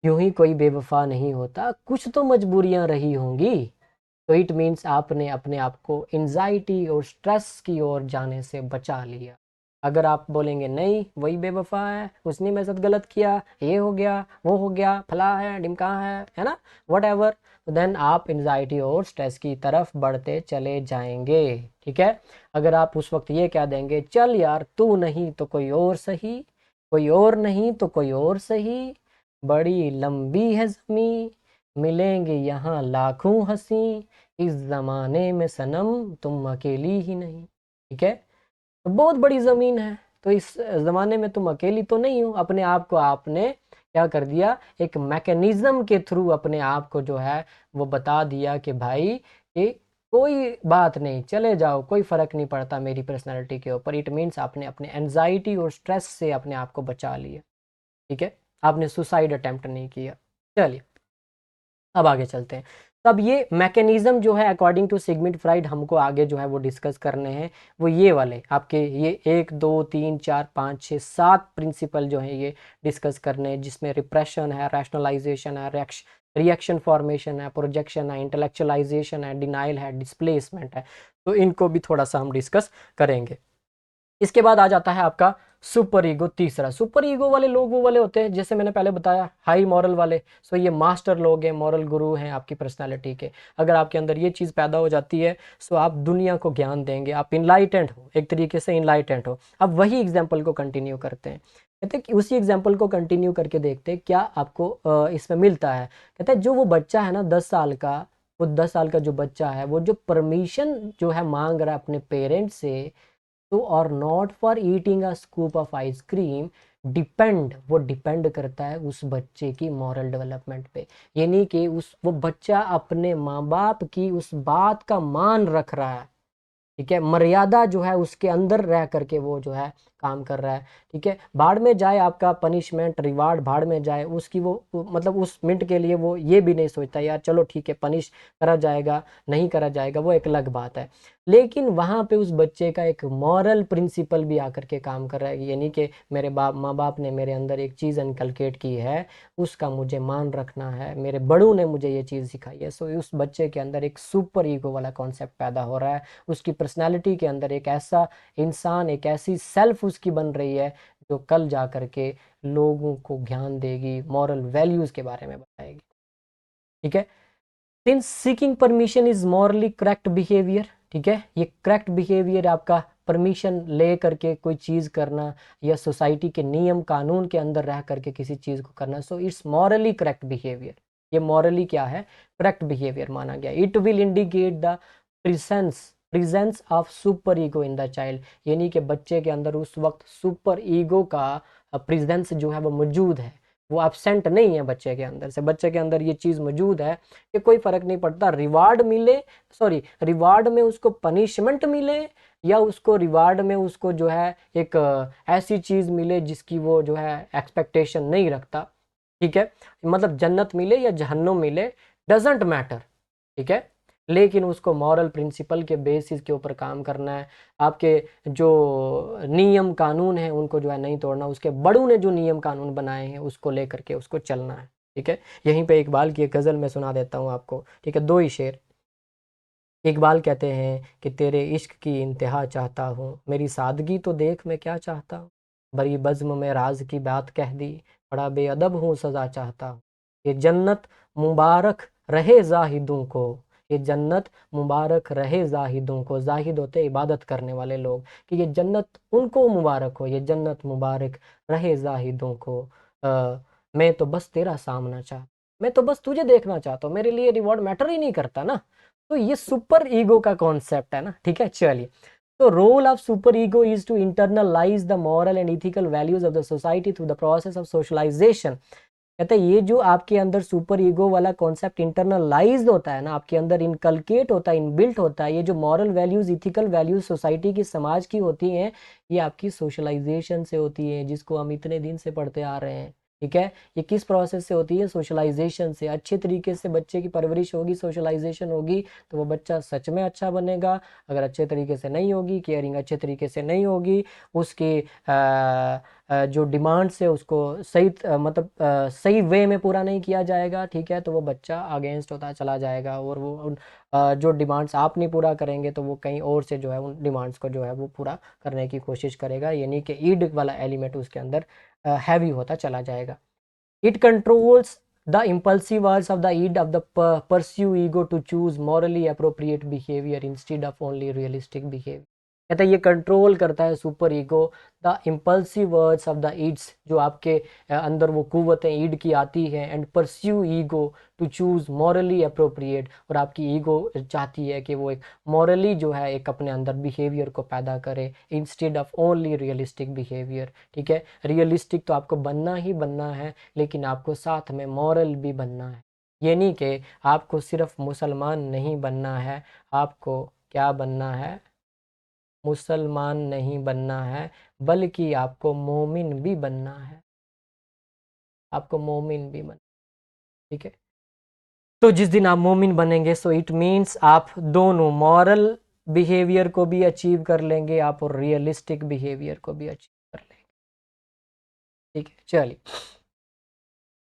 यूं ही कोई बेवफा नहीं होता, कुछ तो मजबूरियां रही होंगी, तो इट मीन्स आपने अपने आप को एंजाइटी और स्ट्रेस की ओर जाने से बचा लिया। अगर आप बोलेंगे नहीं वही बेवफा है, उसने मेरे साथ गलत किया, ये हो गया वो हो गया, फला है ढिमका है ना, वट एवर, देन आप एंजाइटी और स्ट्रेस की तरफ बढ़ते चले जाएंगे, ठीक है। अगर आप उस वक्त ये कह देंगे चल यार तू नहीं तो कोई और सही, कोई और नहीं तो कोई और सही, बड़ी लंबी है ज़मीं, मिलेंगे यहाँ लाखों हंसी, इस ज़माने में सनम तुम अकेली ही नहीं, ठीक है। तो बहुत बड़ी ज़मीन है, तो इस ज़माने में तुम अकेली तो नहीं हो। अपने आप को आपने क्या कर दिया, एक मैकेनिज्म के थ्रू अपने आप को जो है वो बता दिया कि भाई कि कोई बात नहीं, चले जाओ, कोई फ़र्क नहीं पड़ता मेरी पर्सनैलिटी के ऊपर। इट मीन्स आपने अपने एनजाइटी और स्ट्रेस से अपने आप को बचा लिया, ठीक है, आपने सुसाइड अटेम्प्ट नहीं किया। चलिए, अब आगे चलते हैं। तब ये मैकेनिज्म जो है अकॉर्डिंग टू सिगमंड फ्राइड हमको आगे जो है वो डिस्कस करने हैं, वो ये वाले आपके ये 1 2 3 4 5 6 7 प्रिंसिपल जो है ये डिस्कस करने हैं, जिसमें रिप्रेशन है, रैशनलाइजेशन है, रिएक्शन फॉर्मेशन है, प्रोजेक्शन है, इंटेलेक्चुअलाइजेशन है, डिनाइल है, डिस्प्लेसमेंट है। तो इनको भी थोड़ा सा हम डिस्कस करेंगे। इसके बाद आ जाता है आपका सुपर ईगो। तीसरा, सुपर ईगो वाले लोग वो वाले होते हैं जैसे मैंने पहले बताया हाई मॉरल वाले। सो ये मास्टर लोग हैं, मॉरल गुरु हैं आपकी पर्सनालिटी के। अगर आपके अंदर ये चीज़ पैदा हो जाती है सो आप दुनिया को ज्ञान देंगे, आप इनलाइटेंड हो, एक तरीके से इनलाइटेंड हो। अब वही एग्जाम्पल को कंटिन्यू करते हैं, कहते हैं कि उसी एग्जाम्पल को कंटिन्यू करके देखते हैं क्या आपको इसमें मिलता है। कहते हैं जो वो बच्चा है ना 10 साल का, वो 10 साल का जो बच्चा है वो जो परमिशन जो है मांग रहा है अपने पेरेंट्स से, तो और not for eating a scoop of ice cream, depend, वो डिपेंड करता है उस बच्चे की मॉरल डेवलपमेंट पे। यानी कि उस वो बच्चा अपने माँ बाप की उस बात का मान रख रहा है, ठीक है, मर्यादा जो है उसके अंदर रह करके वो जो है काम कर रहा है, ठीक है। भाड़ में जाए आपका पनिशमेंट रिवार्ड, भाड़ में जाए उसकी मतलब उस मिनट के लिए वो ये भी नहीं सोचता यार चलो ठीक है पनिश करा जाएगा नहीं करा जाएगा, वो एक अलग बात है। लेकिन वहाँ पे उस बच्चे का एक मॉरल प्रिंसिपल भी आकर के काम कर रहा है, यानी कि मेरे माँ बाप ने मेरे अंदर एक चीज़ इनकलकेट की है, उसका मुझे मान रखना है, मेरे बड़ों ने मुझे ये चीज़ सिखाई है। सो उस बच्चे के अंदर एक सुपर ईगो वाला कॉन्सेप्ट पैदा हो रहा है, उसकी पर्सनालिटी के अंदर एक ऐसा इंसान, एक ऐसी सेल्फ उसकी बन रही है जो कल जा करके लोगों को ज्ञान देगी, मॉरल वैल्यूज के बारे में बताएगी, ठीक है। Since seeking permission is morally correct behaviour, ठीक है, ये करेक्ट बिहेवियर आपका परमिशन ले करके कोई चीज़ करना या सोसाइटी के नियम कानून के अंदर रह करके किसी चीज़ को करना, so it's morally correct behaviour. ये मॉरली क्या है, करेक्ट बिहेवियर माना गया। It will indicate the presence presence of super ego in the child, यानी कि बच्चे के अंदर उस वक्त सुपर ईगो का प्रेजेंस जो है वो मौजूद है, वो एब्सेंट नहीं है बच्चे के अंदर से। बच्चे के अंदर ये चीज़ मौजूद है कि कोई फर्क नहीं पड़ता रिवार्ड मिले, सॉरी रिवार्ड में उसको पनिशमेंट मिले या उसको रिवार्ड में उसको जो है एक ऐसी चीज़ मिले जिसकी वो जो है एक्सपेक्टेशन नहीं रखता, ठीक है, मतलब जन्नत मिले या जहन्नुम मिले, डजेंट मैटर, ठीक है। लेकिन उसको मॉरल प्रिंसिपल के बेसिस के ऊपर काम करना है, आपके जो नियम कानून हैं उनको जो है नहीं तोड़ना, उसके बड़ों ने जो नियम कानून बनाए हैं उसको लेकर के उसको चलना है, ठीक है। यहीं पे इकबाल की एक गज़ल मैं सुना देता हूँ आपको, ठीक है, दो ही शेर। इकबाल कहते हैं कि तेरे इश्क की इंतहा चाहता हूँ, मेरी सादगी तो देख मैं क्या चाहता हूँ, बड़ी बज़्म में राज की बात कह दी, बड़ा बेअदब हूँ सज़ा चाहता हूँ, ये जन्नत मुबारक रहे जाहिदों को, ये जन्नत मुबारक रहे जाहिदों को, जाहिद होते इबादत करने वाले लोग, कि ये जन्नत उनको मुबारक हो, ये जन्नत मुबारक रहे जाहिदों को। मैं तो बस तेरा सामना चाहता, मैं तो बस तुझे देखना चाहता हूँ, मेरे लिए रिवॉर्ड मैटर ही नहीं करता ना। तो ये सुपर ईगो का कॉन्सेप्ट है ना, ठीक है। चलिए, तो role of super ego is to internalise the moral and ethical values of the society through the process of socialisation. कहते हैं ये जो आपके अंदर सुपर ईगो वाला कॉन्सेप्ट इंटरनलाइज होता है ना, आपके अंदर इनकलकेट होता है, इनबिल्ट होता है, ये जो moral values, ethical values society की, समाज की होती हैं, ये आपकी सोशलाइजेशन से होती है, जिसको हम इतने दिन से पढ़ते आ रहे हैं, ठीक है। ये किस प्रोसेस से होती है? सोशलाइजेशन से। अच्छे तरीके से बच्चे की परवरिश होगी, सोशलाइजेशन होगी, तो वो बच्चा सच में अच्छा बनेगा। अगर अच्छे तरीके से नहीं होगी, केयरिंग अच्छे तरीके से नहीं होगी, उसके जो डिमांड्स है उसको सही मतलब सही वे में पूरा नहीं किया जाएगा, ठीक है, तो वो बच्चा अगेंस्ट होता चला जाएगा, और वो जो डिमांड्स आप नहीं पूरा करेंगे तो वो कहीं और से जो है उन डिमांड्स को जो है वो पूरा करने की कोशिश करेगा, यानी कि ईड वाला एलिमेंट उसके अंदर हैवी होता चला जाएगा। It controls the impulsive urge of the id of the pursue ego to choose morally appropriate behavior instead of only realistic behavior। कहता है ये कंट्रोल करता है super ego the impulsive words of the ids, जो आपके अंदर वो कुव्वतें ईड की आती हैं, and pursue ego to choose morally appropriate, और आपकी ईगो चाहती है कि वो एक मॉरली जो है एक अपने अंदर बिहेवियर को पैदा करे, instead of only realistic behaviour, ठीक है। रियलिस्टिक तो आपको बनना ही बनना है, लेकिन आपको साथ में मॉरल भी बनना है, ये नहीं कि आपको सिर्फ मुसलमान नहीं बनना है, आपको क्या बनना है? मुसलमान नहीं बनना है, बल्कि आपको मोमिन भी बनना है, आपको मोमिन भी बनना, ठीक है। तो जिस दिन आप मोमिन बनेंगे, सो इट मीन्स आप दोनों मॉरल बिहेवियर को भी अचीव कर लेंगे आप, और रियलिस्टिक बिहेवियर को भी अचीव कर लेंगे, ठीक है। चलिए,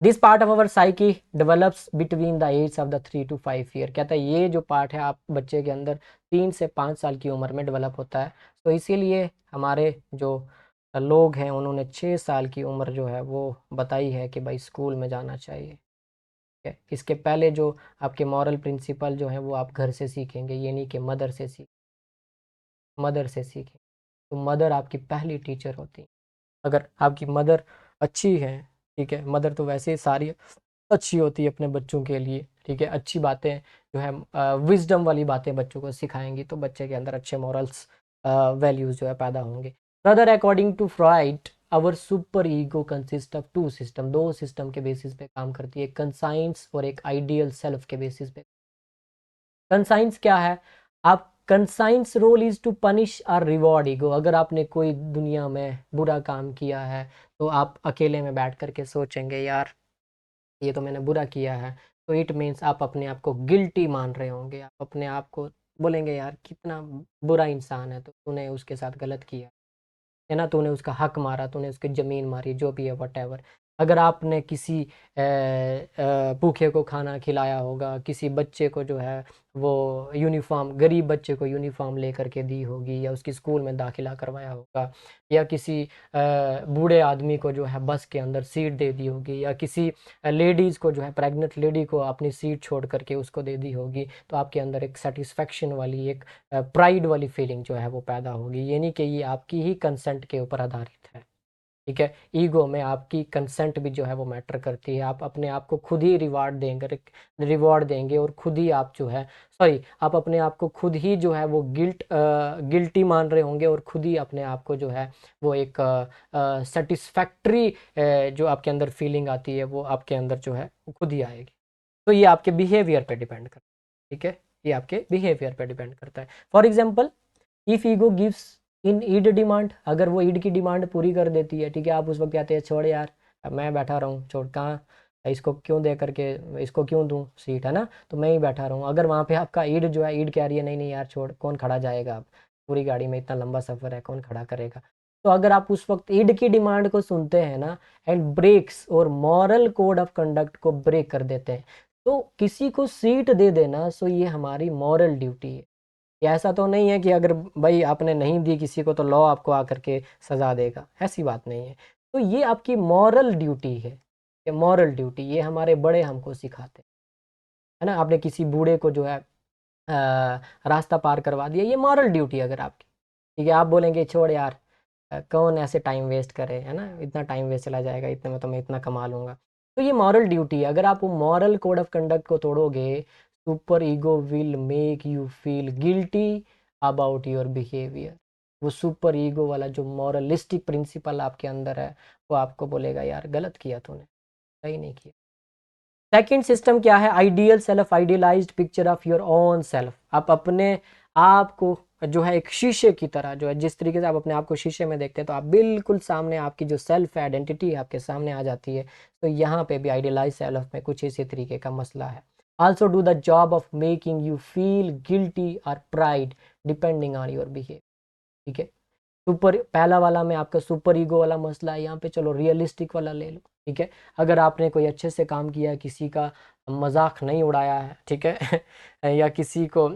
this part of our psyche develops between the age of the 3 to 5 year. कहता है ये जो पार्ट है आप बच्चे के अंदर 3 से 5 साल की उम्र में डेवलप होता है, तो इसीलिए हमारे जो लोग हैं उन्होंने 6 साल की उम्र जो है वो बताई है कि भाई स्कूल में जाना चाहिए, ठीक है। इसके पहले जो आपके मॉरल प्रिंसिपल जो है वो आप घर से सीखेंगे, ये नहीं कि मदर से सीखें। तो मदर आपकी पहली टीचर होती है। अगर आपकी मदर अच्छी है, ठीक है, मदर तो वैसे ही सारी अच्छी होती है अपने बच्चों के लिए, ठीक है, अच्छी बातें जो है विजडम वाली बातें बच्चों को सिखाएंगी, तो बच्चे के अंदर अच्छे मॉरल्स वैल्यूज जो है पैदा होंगे। Brother, according to Freud our super ego consist of 2 system, 2 system के बेसिस पे काम करती है, कंसाइंस और एक आइडियल सेल्फ के बेसिस पे। कंसाइंस क्या है? आप conscience role is to punish और रिवॉर्ड ईगो। अगर आपने कोई दुनिया में बुरा काम किया है, तो आप अकेले में बैठ करके सोचेंगे यार ये तो मैंने बुरा किया है, तो इट मीन्स आप अपने आप को गिल्टी मान रहे होंगे, आप अपने आप को बोलेंगे यार कितना बुरा इंसान है, तो तूने उसके साथ गलत किया है ना, तूने उसका हक मारा, तूने उसकी ज़मीन मारी, जो भी है वट। अगर आपने किसी भूखे को खाना खिलाया होगा, किसी बच्चे को जो है वो यूनिफॉर्म, गरीब बच्चे को यूनिफॉर्म ले करके दी होगी, या उसकी स्कूल में दाखिला करवाया होगा, या किसी बूढ़े आदमी को जो है बस के अंदर सीट दे दी होगी, या किसी लेडीज़ को जो है प्रेग्नेंट लेडी को अपनी सीट छोड़ करके उसको दे दी होगी, तो आपके अंदर एक सेटिस्फेक्शन वाली, एक प्राइड वाली फीलिंग जो है वो पैदा होगी, यानी कि ये आपकी ही कंसेंट के ऊपर आधारित है, ठीक है। ईगो में आपकी कंसेंट भी जो है वो मैटर करती है, आप अपने आप को खुद ही रिवॉर्ड देंगे और खुद ही आप जो है सॉरी आप अपने आप को खुद ही जो है वो गिल्टी मान रहे होंगे, और खुद ही अपने आप को जो है वो एक सेटिस्फैक्ट्री जो आपके अंदर फीलिंग आती है वो आपके अंदर जो है वो खुद ही आएगी। तो ये आपके बिहेवियर पे डिपेंड करता है, ठीक है, ये आपके बिहेवियर पे डिपेंड करता है। For example, if ego gives in id demand, अगर वो ईड की डिमांड पूरी कर देती है, ठीक है, आप उस वक्त कहते हैं छोड़ यार, अब मैं बैठा रहूँ, छोड़, कहाँ इसको क्यों दे करके, इसको क्यों दूँ सीट, है ना, तो मैं ही बैठा रहूँ। अगर वहाँ पे आपका ईड जो है, ईड कह रही है नहीं नहीं यार छोड़, कौन खड़ा जाएगा, आप पूरी गाड़ी में इतना लंबा सफ़र है, कौन खड़ा करेगा, तो अगर आप उस वक्त ईड की डिमांड को सुनते हैं ना, एंड ब्रेक्स और मॉरल कोड ऑफ कंडक्ट को ब्रेक कर देते हैं, तो किसी को सीट दे देना, सो ये हमारी मॉरल ड्यूटी है। ये ऐसा तो नहीं है कि अगर भाई आपने नहीं दी किसी को तो लॉ आपको आकर के सजा देगा, ऐसी बात नहीं है। तो ये आपकी मॉरल ड्यूटी है, ये मॉरल ड्यूटी, ये हमारे बड़े हमको सिखाते हैं, है ना, आपने किसी बूढ़े को जो है रास्ता पार करवा दिया, ये मॉरल ड्यूटी अगर आपकी, ठीक है। आप बोलेंगे छोड़ यार, कौन ऐसे टाइम वेस्ट करे, है ना, इतना टाइम वेस्ट चला जाएगा, इतने में तो मैं इतना कमा लूंगा। तो ये मॉरल ड्यूटी है। अगर आप वो मॉरल कोड ऑफ कंडक्ट को तोड़ोगे, super ego will make you feel guilty about your behaviour. वो सुपर ईगो वाला जो मॉरलिस्टिक प्रिंसिपल आपके अंदर है, वो आपको बोलेगा यार गलत किया तूने, सही नहीं किया। सेकंड सिस्टम क्या है, ideal self, idealised picture of your own self. आप अपने आप को जो है एक शीशे की तरह, जो है जिस तरीके से आप अपने आप को शीशे में देखते हैं, तो आप बिल्कुल सामने आपकी जो सेल्फ आइडेंटिटी है आपके सामने आ जाती है। तो यहाँ पे भी आइडियलाइज सेल्फ में कुछ इसी तरीके का मसला है। Also do the job of making you feel guilty और pride depending on your behaviour, ठीक है। सुपर पहला वाला में आपका सुपर ईगो वाला मसला है, यहाँ पे चलो रियलिस्टिक वाला ले लो, ठीक है। अगर आपने कोई अच्छे से काम किया है, किसी का मजाक नहीं उड़ाया है, ठीक है या किसी को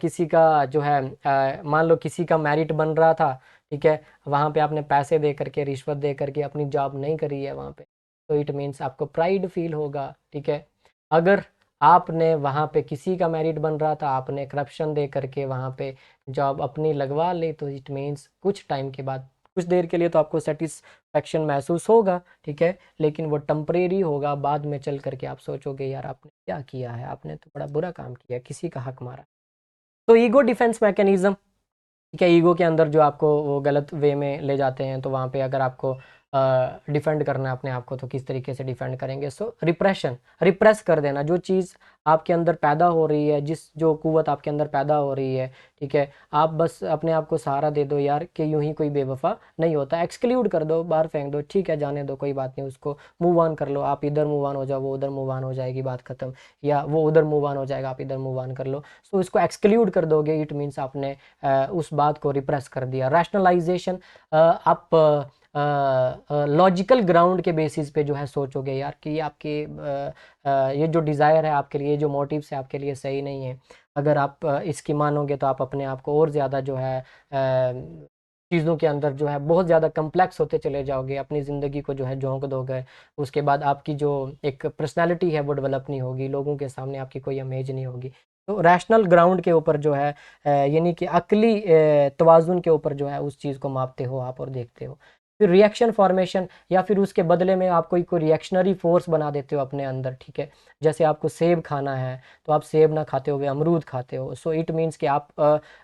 किसी का जो है मान लो किसी का मेरिट बन रहा था, ठीक है, वहाँ पे आपने पैसे दे करके, रिश्वत दे करके अपनी जॉब नहीं करी है वहाँ पे, तो इट मीन्स आपको प्राइड फील होगा, ठीक है। अगर आपने वहाँ पे किसी का मेरिट बन रहा था, आपने करप्शन दे करके वहाँ पे जॉब अपनी लगवा ली, तो इट मीन्स कुछ टाइम के बाद, कुछ देर के लिए तो आपको सेटिस्फैक्शन महसूस होगा, ठीक है, लेकिन वो टेम्परेरी होगा। बाद में चल करके आप सोचोगे यार आपने क्या किया है, आपने तो बड़ा बुरा काम किया, किसी का हक मारा। तो ईगो डिफेंस मैकेनिज्म, ठीक है, ईगो के अंदर जो आपको वो गलत वे में ले जाते हैं, तो वहाँ पे अगर आपको डिफेंड करना है अपने आप को, तो किस तरीके से डिफेंड करेंगे। सो रिप्रेशन, रिप्रेस कर देना जो चीज़ आपके अंदर पैदा हो रही है, जिस जो कुव्वत आपके अंदर पैदा हो रही है, ठीक है, आप बस अपने आप को सहारा दे दो यार कि यूं ही कोई बेवफा नहीं होता, एक्सक्लूड कर दो, बाहर फेंक दो, ठीक है, जाने दो, कोई बात नहीं, उसको मूव ऑन कर लो। आप इधर मूव ऑन हो जाओ, वो उधर मूव ऑन हो जाएगी, बात खत्म। या वो उधर मूव ऑन हो जाएगा, आप इधर मूव ऑन कर लो। सो इसको एक्सक्लूड कर दोगे, इट मीन्स आपने उस बात को रिप्रेस कर दिया। रैशनलाइजेशन, आप लॉजिकल ग्राउंड के बेसिस पे जो है सोचोगे यार कि ये आपके ये जो डिज़ायर है आपके लिए, जो मोटिव्स है आपके लिए सही नहीं है। अगर आप इसकी मानोगे तो आप अपने आप को और ज़्यादा जो है चीज़ों के अंदर जो है बहुत ज़्यादा कम्प्लेक्स होते चले जाओगे, अपनी ज़िंदगी को जो है झोंक दोगे। उसके बाद आपकी जो एक पर्सनैलिटी है वो डेवलप नहीं होगी, लोगों के सामने आपकी कोई इमेज नहीं होगी। तो रैशनल ग्राउंड के ऊपर जो है यानी कि अक्ली तवाज़ुन के ऊपर जो है उस चीज़ को मापते हो आप और देखते हो। फिर रिएक्शन फॉर्मेशन, या फिर उसके बदले में आप कोई रिएक्शनरी फोर्स बना देते हो अपने अंदर, ठीक है। जैसे आपको सेब खाना है, तो आप सेब ना खाते हो, अमरूद खाते हो। सो इट मीन्स कि आप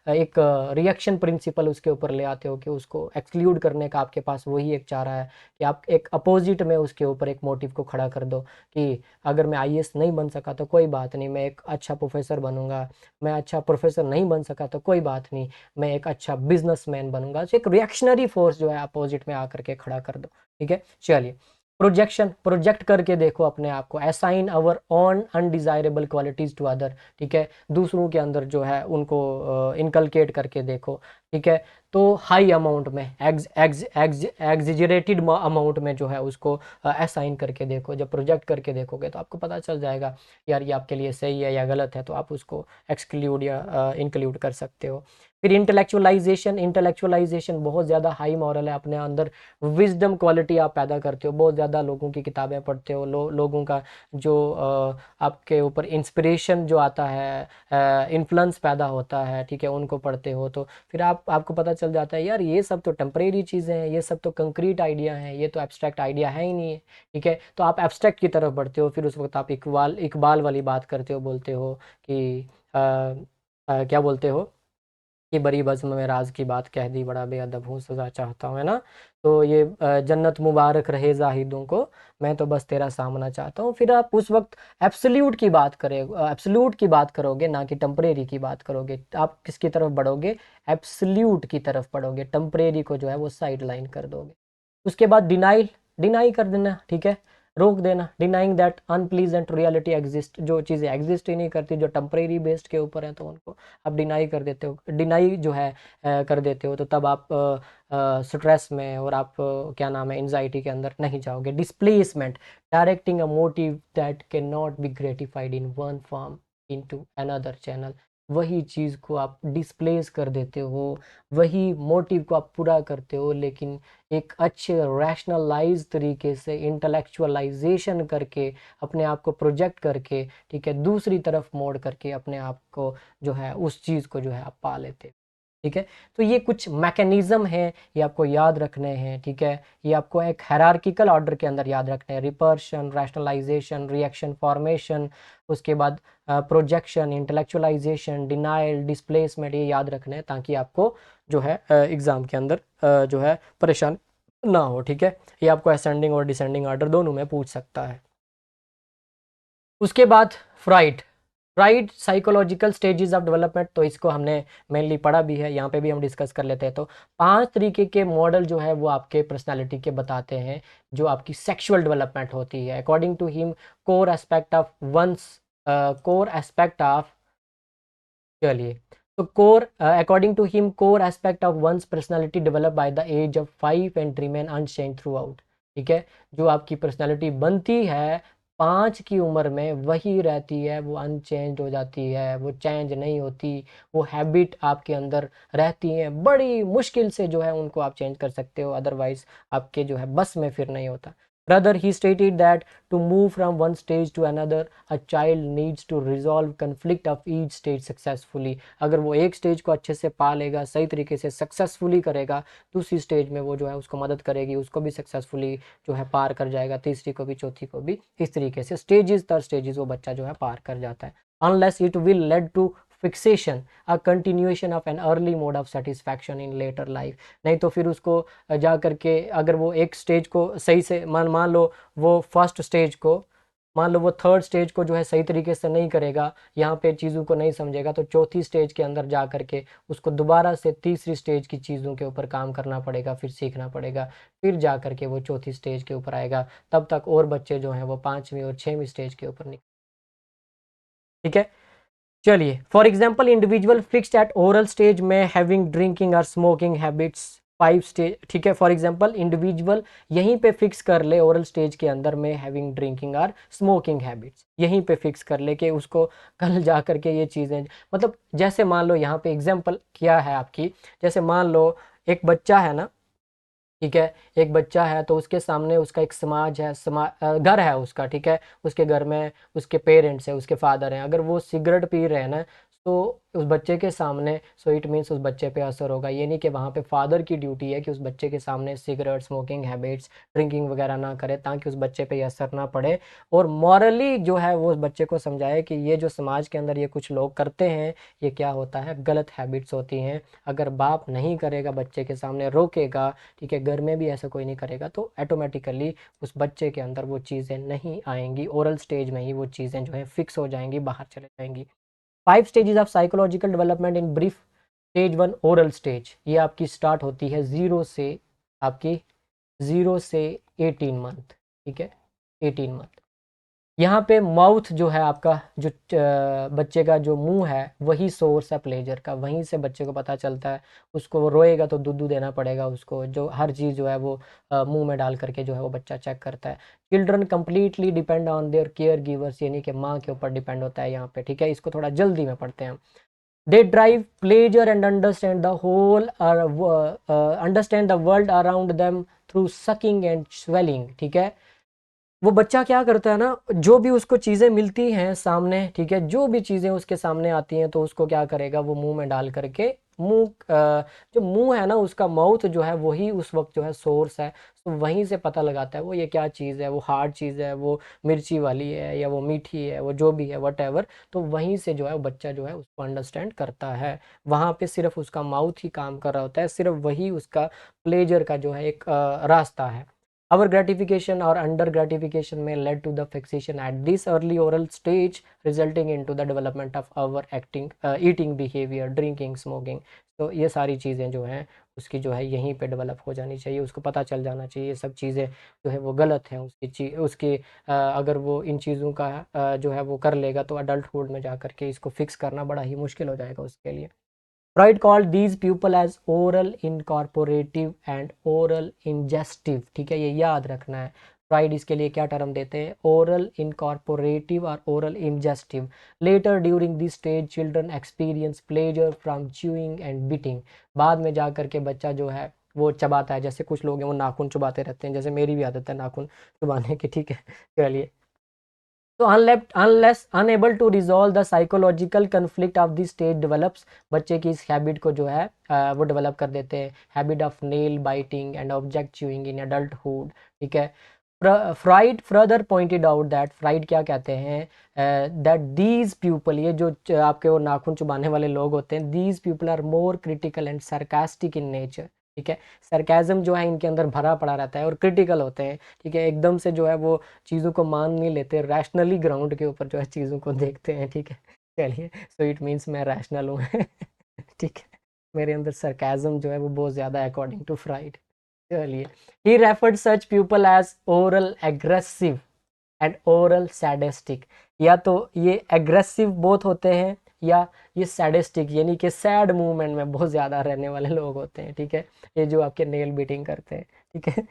एक रिएक्शन प्रिंसिपल उसके ऊपर ले आते हो कि उसको एक्सक्लूड करने का आपके पास वही एक चारा है कि आप एक अपोजिट में उसके ऊपर एक मोटिव को खड़ा कर दो कि अगर मैं आईएएस नहीं बन सका तो कोई बात नहीं, मैं एक अच्छा प्रोफेसर बनूंगा। मैं अच्छा प्रोफेसर नहीं बन सका तो कोई बात नहीं, मैं एक अच्छा बिजनेसमैन बनूंगा। तो एक रिएक्शनरी फोर्स जो है अपोजिट में आकर के खड़ा कर दो, ठीक है। चलिए, प्रोजेक्शन, प्रोजेक्ट करके देखो अपने आप को, assign our own undesirable qualities to other, ठीक है। दूसरों के अंदर जो है उनको इनकलकेट करके देखो, ठीक है। तो हाई अमाउंट में, एग्जिजरेटेड अमाउंट में जो है उसको असाइन करके देखो। जब प्रोजेक्ट करके देखोगे तो आपको पता चल जाएगा यार ये आपके लिए सही है या गलत है, तो आप उसको एक्सक्लूड या इंक्लूड कर सकते हो। फिर इंटेलेक्चुअलाइजेशन, इंटेलेक्चुअलाइजेशन बहुत ज़्यादा हाई मॉरल है, अपने अंदर विजडम क्वालिटी आप पैदा करते हो, बहुत ज़्यादा लोगों की किताबें पढ़ते हो, लोगों का जो आपके ऊपर इंस्पिरेशन जो आता है, इन्फ्लुएंस पैदा होता है, ठीक है, उनको पढ़ते हो, तो फिर आपको पता चल जाता है यार ये सब तो टेम्परेरी चीज़ें हैं, ये सब तो कंक्रीट आइडिया हैं, ये तो एब्स्ट्रैक्ट आइडिया है ही नहीं है, ठीक है। तो आप एब्स्ट्रैक्ट की तरफ बढ़ते हो। फिर उस वक्त आप इकबाल वाली बात करते हो, बोलते हो कि क्या बोलते हो कि बड़ी बज़्म में राज की बात कह दी, बड़ा बेअदब हूँ सज़ा चाहता हूँ, है ना। तो ये जन्नत मुबारक रहे जाहिदों को, मैं तो बस तेरा सामना चाहता हूँ। फिर आप उस वक्त एब्सोल्यूट की बात करें, एब्सोल्यूट की बात करोगे, ना कि टेम्परेरी की बात करोगे। आप किसकी तरफ बढ़ोगे, एब्सोल्यूट की तरफ बढ़ोगे, टेम्परेरी को जो है वो साइड लाइन कर दोगे। उसके बाद डिनाइल, डिनाई कर देना, ठीक है, रोक देना, denying that unpleasant reality exist, जो चीज़ें एग्जिस्ट ही नहीं करती, जो टेम्परेरी बेस्ड के ऊपर है, तो उनको आप डिनाई कर देते हो, डिनाई जो है कर देते हो, तो तब आप स्ट्रेस में और आप क्या नाम है एंजाइटी के अंदर नहीं जाओगे। Displacement, directing a motive that can not be gratified in one form into another channel, वही चीज़ को आप डिस्प्लेस कर देते हो, वही मोटिव को आप पूरा करते हो, लेकिन एक अच्छे रैशनलाइज तरीके से इंटेलेक्चुअलाइजेशन करके, अपने आप को प्रोजेक्ट करके, ठीक है, दूसरी तरफ मोड़ करके अपने आप को जो है उस चीज़ को जो है आप पा लेते। ठीक है, तो ये कुछ मैकेनिज्म है, ये आपको याद रखने हैं। ठीक है, ये आपको एक हायरार्किकल ऑर्डर के अंदर याद रखने हैं। रिपर्शन, रैशनलाइजेशन, रिएक्शन फॉर्मेशन, उसके बाद प्रोजेक्शन, इंटेलेक्चुअलाइजेशन, डिनाइल, डिस्प्लेसमेंट, ये याद रखने हैं ताकि आपको जो है एग्ज़ाम के अंदर जो है परेशान ना हो। ठीक है, ये आपको असेंडिंग और डिसेंडिंग ऑर्डर दोनों में पूछ सकता है। उसके बाद fried, fried psychological stages of development, तो इसको हमने मेनली पढ़ा भी है, यहाँ पे भी हम डिस्कस कर लेते हैं। तो 5 तरीके के मॉडल जो है वो आपके पर्सनालिटी के बताते हैं जो आपकी सेक्सुअल डेवलपमेंट होती है। According to him core aspect of one's core aspect of चलिए, तो core according to him core aspect of one's personality develop by the age of 5 and remain unchange throughout. ठीक है, जो आपकी personality बनती है 5 की उम्र में वही रहती है, वो अनचेंज हो जाती है, वो चेंज नहीं होती। वो हैबिट आपके अंदर रहती हैं, बड़ी मुश्किल से जो है उनको आप चेंज कर सकते हो, अदरवाइज आपके जो है बस में फिर नहीं होता। Rather, he stated that to move from one stage to another, a child needs to resolve conflict of each stage successfully. अगर वो एक स्टेज को अच्छे से पा लेगा, सही तरीके से सक्सेसफुली करेगा, दूसरी स्टेज में वो जो है उसको मदद करेगी, उसको भी सक्सेसफुली जो है पार कर जाएगा, तीसरी को भी, चौथी को भी। इस तरीके से स्टेजेस दर स्टेजेस वो बच्चा जो है पार कर जाता है। Unless it will lead to fixation, a continuation of an early mode of satisfaction in later life. नहीं तो फिर उसको जा करके अगर वो एक स्टेज को सही से मान लो वो फर्स्ट स्टेज को, मान लो वो थर्ड स्टेज को जो है सही तरीके से नहीं करेगा, यहाँ पे चीज़ों को नहीं समझेगा, तो चौथी स्टेज के अंदर जा करके उसको दोबारा से तीसरी स्टेज की चीज़ों के ऊपर काम करना पड़ेगा, फिर सीखना पड़ेगा, फिर जा करके वो चौथी स्टेज के ऊपर आएगा। तब तक और बच्चे जो हैं वो 5वीं और 6वीं स्टेज के ऊपर नहीं। ठीक है, चलिए, for example individual fixed at oral stage में हैविंग ड्रिंकिंग और स्मोकिंग हैबिट्स 5 स्टेज। ठीक है, फॉर एग्जाम्पल इंडिविजुअल यहीं पे फिक्स कर ले ओरल स्टेज के अंदर में हैविंग ड्रिंकिंग और स्मोकिंग हैबिट्स, यहीं पे फिक्स कर ले कि उसको कल जा करके ये चीज़ें, मतलब जैसे मान लो यहाँ पे एग्जाम्पल क्या है आपकी, जैसे मान लो एक बच्चा है ना, ठीक है, एक बच्चा है तो उसके सामने उसका एक समाज है, घर है उसका। ठीक है, उसके घर में उसके पेरेंट्स हैं, उसके फादर हैं, अगर वो सिगरेट पी रहे हैं ना, तो उस बच्चे के सामने, सो इट मीन्स उस बच्चे पे असर होगा। ये नहीं कि वहाँ पे फादर की ड्यूटी है कि उस बच्चे के सामने सिगरेट, स्मोकिंग हैबिट्स, ड्रिंकिंग वगैरह ना करे ताकि उस बच्चे पे ये असर ना पड़े, और मॉरली जो है वो उस बच्चे को समझाए कि ये जो समाज के अंदर ये कुछ लोग करते हैं, ये क्या होता है, गलत हैबिट्स होती हैं। अगर बाप नहीं करेगा, बच्चे के सामने रोकेगा, ठीक है, घर में भी ऐसा कोई नहीं करेगा, तो ऑटोमेटिकली उस बच्चे के अंदर वो चीज़ें नहीं आएंगी, ओरल स्टेज में ही वो चीज़ें जो है फिक्स हो जाएंगी, बाहर चले जाएंगी। 5 stages of psychological development in brief. Stage 1 oral stage, ये आपकी स्टार्ट होती है 0 से, आपकी 0 से 18 मंथ। ठीक है, 18 मंथ। यहाँ पे माउथ जो है आपका, जो बच्चे का जो मुंह है वही सोर्स है प्लेजर का, वहीं से बच्चे को पता चलता है। उसको वो रोएगा तो दूध देना पड़ेगा उसको, जो हर चीज़ जो है वो मुंह में डाल करके जो है वो बच्चा चेक करता है। Children completely depend on their care givers, यानी कि माँ के ऊपर डिपेंड होता है यहाँ पे। ठीक है, इसको थोड़ा जल्दी में पढ़ते हैं हम। They drive pleasure and understand the whole understand the world around them through sucking and swallowing. ठीक है, वो बच्चा क्या करता है ना, जो भी उसको चीज़ें मिलती हैं सामने, ठीक है, जो भी चीज़ें उसके सामने आती हैं तो उसको क्या करेगा, वो मुंह में डाल करके जो मुंह है ना उसका, माउथ जो है वही उस वक्त जो है सोर्स है, तो वहीं से पता लगाता है वो ये क्या चीज़ है, वो हार्ड चीज़ है, वो मिर्ची वाली है, या वो मीठी है, वो जो भी है वट एवर, तो वहीं से जो है वो बच्चा जो है उसको अंडरस्टैंड करता है। वहाँ पे सिर्फ उसका माउथ ही काम कर रहा होता है, सिर्फ वही उसका प्लेजर का जो है एक रास्ता है। Our gratification or under gratification may lead to the fixation at this early oral stage, resulting into the development of our eating behavior, drinking, smoking. तो ये सारी चीज़ें जो हैं उसकी जो है यहीं पे डेवलप हो जानी चाहिए, उसको पता चल जाना चाहिए ये सब चीज़ें जो है वो गलत हैं, उसकी अगर वो इन चीज़ों का जो है वो कर लेगा तो अडल्टहुड में जा करके इसको फिक्स करना बड़ा ही मुश्किल हो जाएगा उसके लिए। Freud called these people as oral incorporative and oral ingestive. ठीक है, ये याद रखना है। फ्राइड इसके लिए क्या टर्म देते हैं, ओरल इनकॉर्पोरेटिव और oral ingestive. Later during this stage children experience pleasure from chewing and biting. बाद में जा करके बच्चा जो है वो चबाता है, जैसे कुछ लोग हैं वो नाखून चबाते रहते हैं, जैसे मेरी भी आदत है नाखून चबाने की, ठीक है। चलिए, तो unless unable to resolve the psychological conflict of this stage develops. बच्चे की इस हैबिट को जो है वो डेवलप कर देते हैं, habit of nail biting and object chewing in adulthood, ठीक है। Fried further pointed out that, fried क्या कहते हैं, दैट दीज पीपल, ये जो आपके वो नाखून चुबाने वाले लोग होते हैं, these people are more critical and sarcastic in nature, ठीक है। सरकाजम जो है इनके अंदर भरा पड़ा रहता है और क्रिटिकल होते हैं, ठीक है। एकदम से जो है वो चीज़ों को मान नहीं लेते, रैशनली ग्राउंड के ऊपर जो है चीज़ों को देखते हैं, ठीक है। चलिए, सो इट मीन्स मैं रैशनल हूँ ठीक है, मेरे अंदर सरकाजम जो है वो बहुत ज़्यादा है अकॉर्डिंग टू फ्राइड। चलिए, he referred such people as oral aggressive and oral sadistic. या तो ये एग्रेसिव बहुत होते हैं या ये सैडिस्टिक, यानी कि सैड मूवमेंट में बहुत ज़्यादा रहने वाले लोग होते हैं, ठीक है। ये जो आपके नेल बीटिंग करते हैं, ठीक है,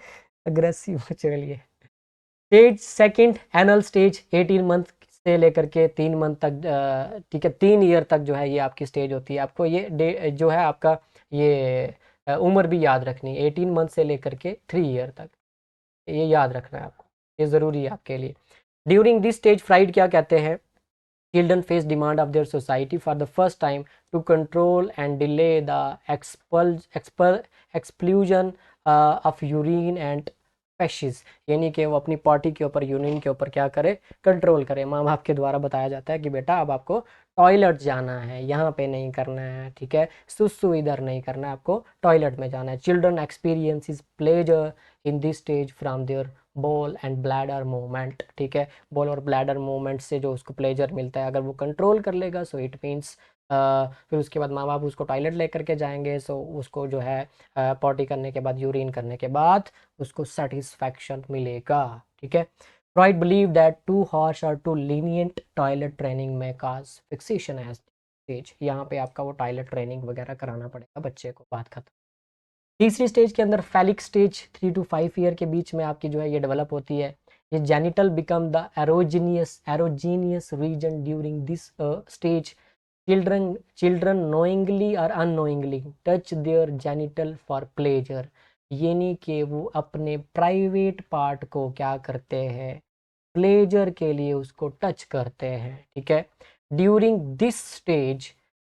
अग्रेसिव। चलिए, stage second anal stage 18 month से लेकर के 3 मंथ तक, ठीक है, 3 ईयर तक जो है ये आपकी स्टेज होती है। आपको ये जो है आपका ये उम्र भी याद रखनी है, 18 मंथ से लेकर के 3 ईयर तक, ये याद रखना है आपको, ये ज़रूरी है आपके लिए। ड्यूरिंग दिस स्टेज फ्राइड क्या कहते हैं, children face demand of their society for the first time to control and delay the expulsion of urine and feces। यानी कि वो अपनी पॉटी के ऊपर, यूरिन के ऊपर क्या करे, कंट्रोल करे। माँ बाप के द्वारा बताया जाता है कि बेटा अब आपको टॉयलेट जाना है, यहाँ पे नहीं करना है, ठीक है, सुसु इधर नहीं करना है, आपको टॉयलेट में जाना है। Children experience pleasure in this stage from their bowel and bladder movement, ठीक है। बॉल और ब्लैडर मूवमेंट से जो उसको प्लेजर मिलता है, अगर वो कंट्रोल कर लेगा सो इट मीन्स फिर उसके बाद माँ बाप उसको टॉयलेट लेकर के जाएंगे, सो उसको जो है पॉटी करने के बाद, यूरिन करने के बाद उसको सेटिस्फैक्शन मिलेगा, ठीक है। Freud believe that too harsh और टू लीनियंट टॉयलेट ट्रेनिंग में काज फिक्सेशन एज स्टेज। यहाँ पे आपका वो टॉयलेट ट्रेनिंग वगैरह कराना पड़ेगा बच्चे को, बात खत्म। तीसरी स्टेज के अंदर फैलिक स्टेज 3 to 5 ईयर के बीच में आपकी जो है ये डेवलप होती है। ये genital become the erogenous region during this stage. Children knowingly और unknowingly touch their genital for pleasure, यानी कि वो अपने प्राइवेट पार्ट को क्या करते हैं, प्लेजर के लिए उसको टच करते हैं, ठीक है। During this stage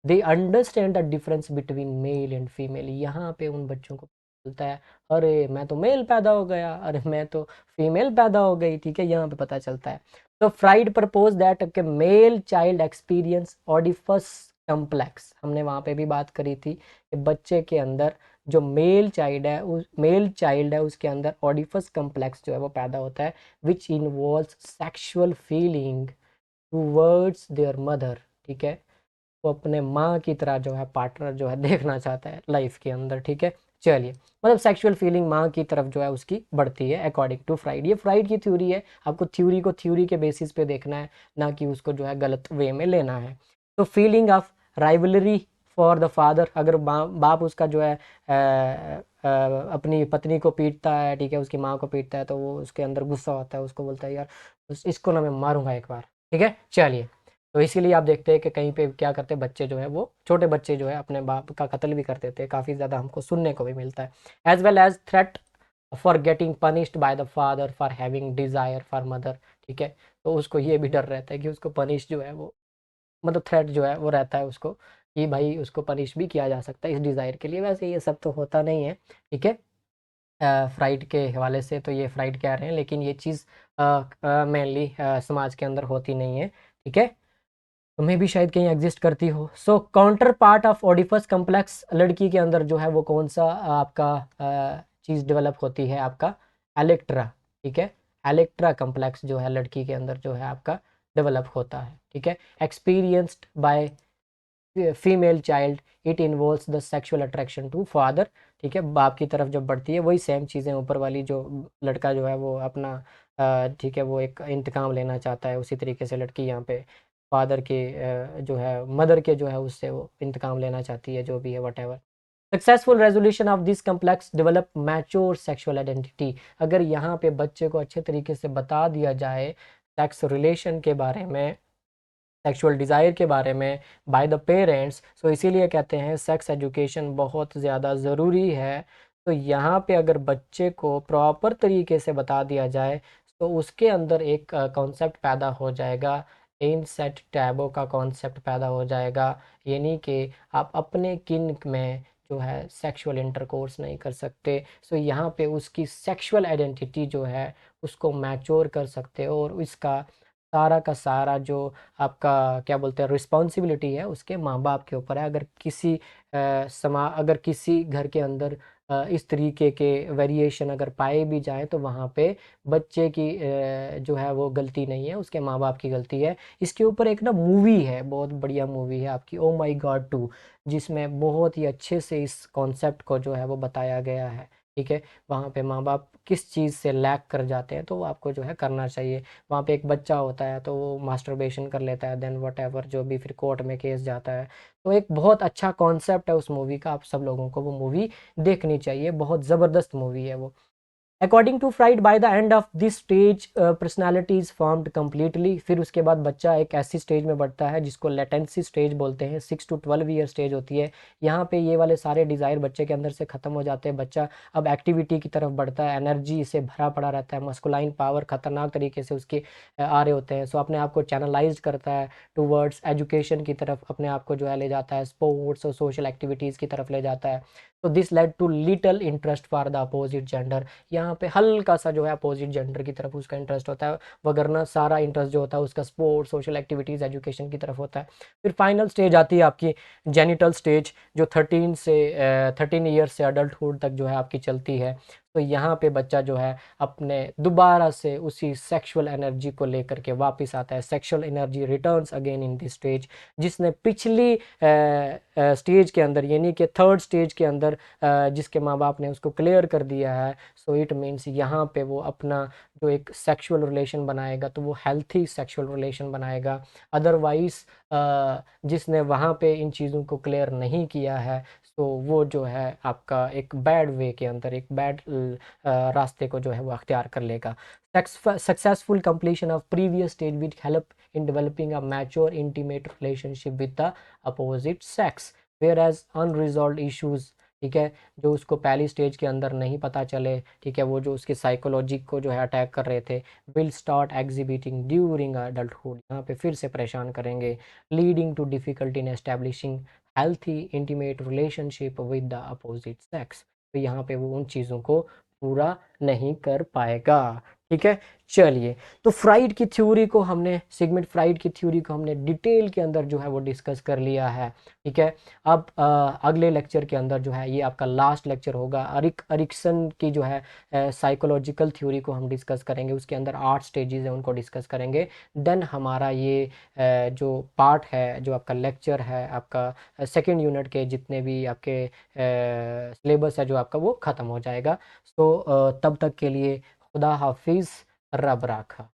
they understand the difference between male and female. यहाँ पे उन बच्चों को बोलता है, अरे मैं तो मेल पैदा हो गया, अरे मैं तो फीमेल पैदा हो गई, ठीक है, यहाँ पे पता चलता है। तो फ्राइड प्रपोज दैट के मेल चाइल्ड एक्सपीरियंस ऑडिफस कम्प्लेक्स, हमने वहाँ पे भी बात करी थी कि बच्चे के अंदर जो मेल चाइल्ड है उसके अंदर ऑडिफस कम्प्लेक्स जो है वो पैदा होता है, which involves sexual feeling towards their mother, ठीक है। वो अपने माँ की तरह जो है पार्टनर जो है देखना चाहता है लाइफ के अंदर, ठीक है। चलिए, मतलब सेक्सुअल फीलिंग माँ की तरफ जो है उसकी बढ़ती है अकॉर्डिंग टू फ्राइड। ये फ्राइड की थ्योरी है, आपको थ्योरी को थ्योरी के बेसिस पे देखना है, ना कि उसको जो है गलत वे में लेना है। तो feeling of rivalry for the father, अगर बाप उसका जो है अपनी पत्नी को पीटता है, ठीक है, उसकी माँ को पीटता है, तो वो उसके अंदर गुस्सा होता है, उसको बोलता है यार इसको ना मैं मारूंगा एक बार, ठीक है। चलिए, तो इसीलिए आप देखते हैं कि कहीं पे क्या करते हैं बच्चे जो है वो, छोटे बच्चे जो है अपने बाप का कत्ल भी कर देते हैं, काफ़ी ज़्यादा हमको सुनने को भी मिलता है। As well as threat for getting punished by the father for having desire for mother, ठीक है। तो उसको ये भी डर रहता है कि उसको पनिश जो है वो, मतलब थ्रेट जो है वो रहता है उसको कि भाई उसको पनिश भी किया जा सकता है इस डिज़ायर के लिए। वैसे ये सब तो होता नहीं है, ठीक है। फ्राइड के हवाले से तो ये फ्राइड कह रहे हैं, लेकिन ये चीज़ मेनली समाज के अंदर होती नहीं है, ठीक है। तो मैं भी शायद कहीं एग्जिस्ट करती हो। So counterpart of Oedipus complex, लड़की के अंदर जो है वो कौन सा आपका चीज़ डेवलप होती है, आपका एलेक्ट्रा, ठीक है। एलेक्ट्रा कम्प्लेक्स जो है लड़की के अंदर जो है आपका डेवलप होता है, ठीक है। Experienced by female child, it involves the sexual attraction to father, ठीक है। बाप की तरफ जब बढ़ती है, वही सेम चीज़ें ऊपर वाली, जो लड़का जो है वो अपना ठीक है वो एक इंतकाम लेना चाहता है, उसी तरीके से लड़की यहाँ पे फादर के जो है मदर के जो है उससे वो इंतकाम लेना चाहती है, जो भी है what ever. Successful resolution of this complex develop mature sexual identity. अगर यहाँ पे बच्चे को अच्छे तरीके से बता दिया जाए सेक्स रिलेशन के बारे में, सेक्सुअल डिज़ायर के बारे में बाय द पेरेंट्स, सो इसीलिए कहते हैं सेक्स एजुकेशन बहुत ज़्यादा ज़रूरी है। तो यहाँ पे अगर बच्चे को प्रॉपर तरीके से बता दिया जाए तो उसके अंदर एक कॉन्सेप्ट पैदा हो जाएगा, इन सेट टैबो का कॉन्सेप्ट पैदा हो जाएगा, यानी कि आप अपने किन में जो है सेक्सुअल इंटरकोर्स नहीं कर सकते। सो यहाँ पे उसकी सेक्सुअल आइडेंटिटी जो है उसको मैच्योर कर सकते हो, और इसका सारा का सारा जो आपका क्या बोलते हैं रिस्पॉन्सिबिलिटी है उसके माँ बाप के ऊपर है। अगर किसी अगर किसी घर के अंदर इस तरीके के वेरिएशन अगर पाए भी जाए तो वहाँ पे बच्चे की जो है वो गलती नहीं है, उसके माँ बाप की गलती है। इसके ऊपर एक ना मूवी है, बहुत बढ़िया मूवी है आपकी, ओ माई गॉड 2, जिसमें बहुत ही अच्छे से इस कॉन्सेप्ट को जो है वो बताया गया है। ठीक है, वहाँ पे माँ बाप किस चीज़ से लैक कर जाते हैं तो वो आपको जो है करना चाहिए। वहाँ पे एक बच्चा होता है तो वो मास्टरबेशन कर लेता है, देन वट एवर जो भी फिर कोर्ट में केस जाता है। तो एक बहुत अच्छा कॉन्सेप्ट है उस मूवी का, आप सब लोगों को वो मूवी देखनी चाहिए, बहुत ज़बरदस्त मूवी है वो। According to Freud by the end of this stage personality is formed completely. फिर उसके बाद बच्चा एक ऐसी स्टेज में बढ़ता है जिसको लेटेंसी स्टेज बोलते हैं, 6 to 12 ईयर स्टेज होती है। यहाँ पे ये वाले सारे डिज़ायर बच्चे के अंदर से ख़त्म हो जाते हैं, बच्चा अब एक्टिविटी की तरफ बढ़ता है, एनर्जी से भरा पड़ा रहता है, मस्कुलाइन पावर खतरनाक तरीके से उसके आ रहे होते हैं। सो अपने आप को चैनलाइज करता है टूवर्ड्स एजुकेशन की तरफ, अपने आप को जो है ले जाता है स्पोर्ट्स और सोशल एक्टिविटीज़ की तरफ ले जाता है। तो this lead to little interest for the opposite gender. यहाँ पे हल्का सा जो है अपोजिट जेंडर की तरफ उसका इंटरेस्ट होता है, वगरना सारा इंटरेस्ट जो होता है उसका स्पोर्ट्स, सोशल एक्टिविटीज़, एजुकेशन की तरफ होता है। फिर फाइनल स्टेज आती है आपकी जेनिटल स्टेज, जो 13 ईयर्स से अडल्टहुड तक जो है आपकी चलती है। तो यहाँ पे बच्चा जो है अपने दोबारा से उसी सेक्सुअल एनर्जी को लेकर के वापस आता है, sexual energy returns again in this stage. जिसने पिछली स्टेज के अंदर यानी कि थर्ड स्टेज के अंदर जिसके माँ बाप ने उसको क्लियर कर दिया है, सो इट मीन्स यहाँ पे वो अपना जो एक सेक्सुअल रिलेशन बनाएगा तो वो हेल्थी सेक्सुअल रिलेशन बनाएगा। अदरवाइज जिसने वहाँ पे इन चीज़ों को क्लियर नहीं किया है तो वो जो है आपका एक बैड वे के अंदर, एक बैड रास्ते को जो है वो अख्तियार कर लेगा। Successful completion of previous stage which help in developing a mature intimate relationship with the opposite sex, whereas unresolve issues, ठीक है, जो उसको पहली स्टेज के अंदर नहीं पता चले, ठीक है, वो जो उसकी साइकोलॉजी को जो है अटैक कर रहे थे, will start exhibiting during adulthood, यहाँ पे फिर से परेशान करेंगे, leading to difficulty in establishing healthy intimate relationship with the opposite sex. तो यहाँ पे वो उन चीज़ों को पूरा नहीं कर पाएगा। ठीक है, चलिए, तो फ्राइड की थ्योरी को हमने, सिगमंड फ्राइड की थ्योरी को हमने डिटेल के अंदर जो है वो डिस्कस कर लिया है। ठीक है, अब अगले लेक्चर के अंदर जो है ये आपका लास्ट लेक्चर होगा, अरिक्सन की जो है साइकोलॉजिकल थ्योरी को हम डिस्कस करेंगे, उसके अंदर 8 स्टेजेस हैं उनको डिस्कस करेंगे। देन हमारा ये जो पार्ट है, जो आपका लेक्चर है, आपका सेकेंड यूनिट के जितने भी आपके सिलेबस है जो आपका वो ख़त्म हो जाएगा। तो तब तक के लिए खुदा हाफिज़, रब राखा।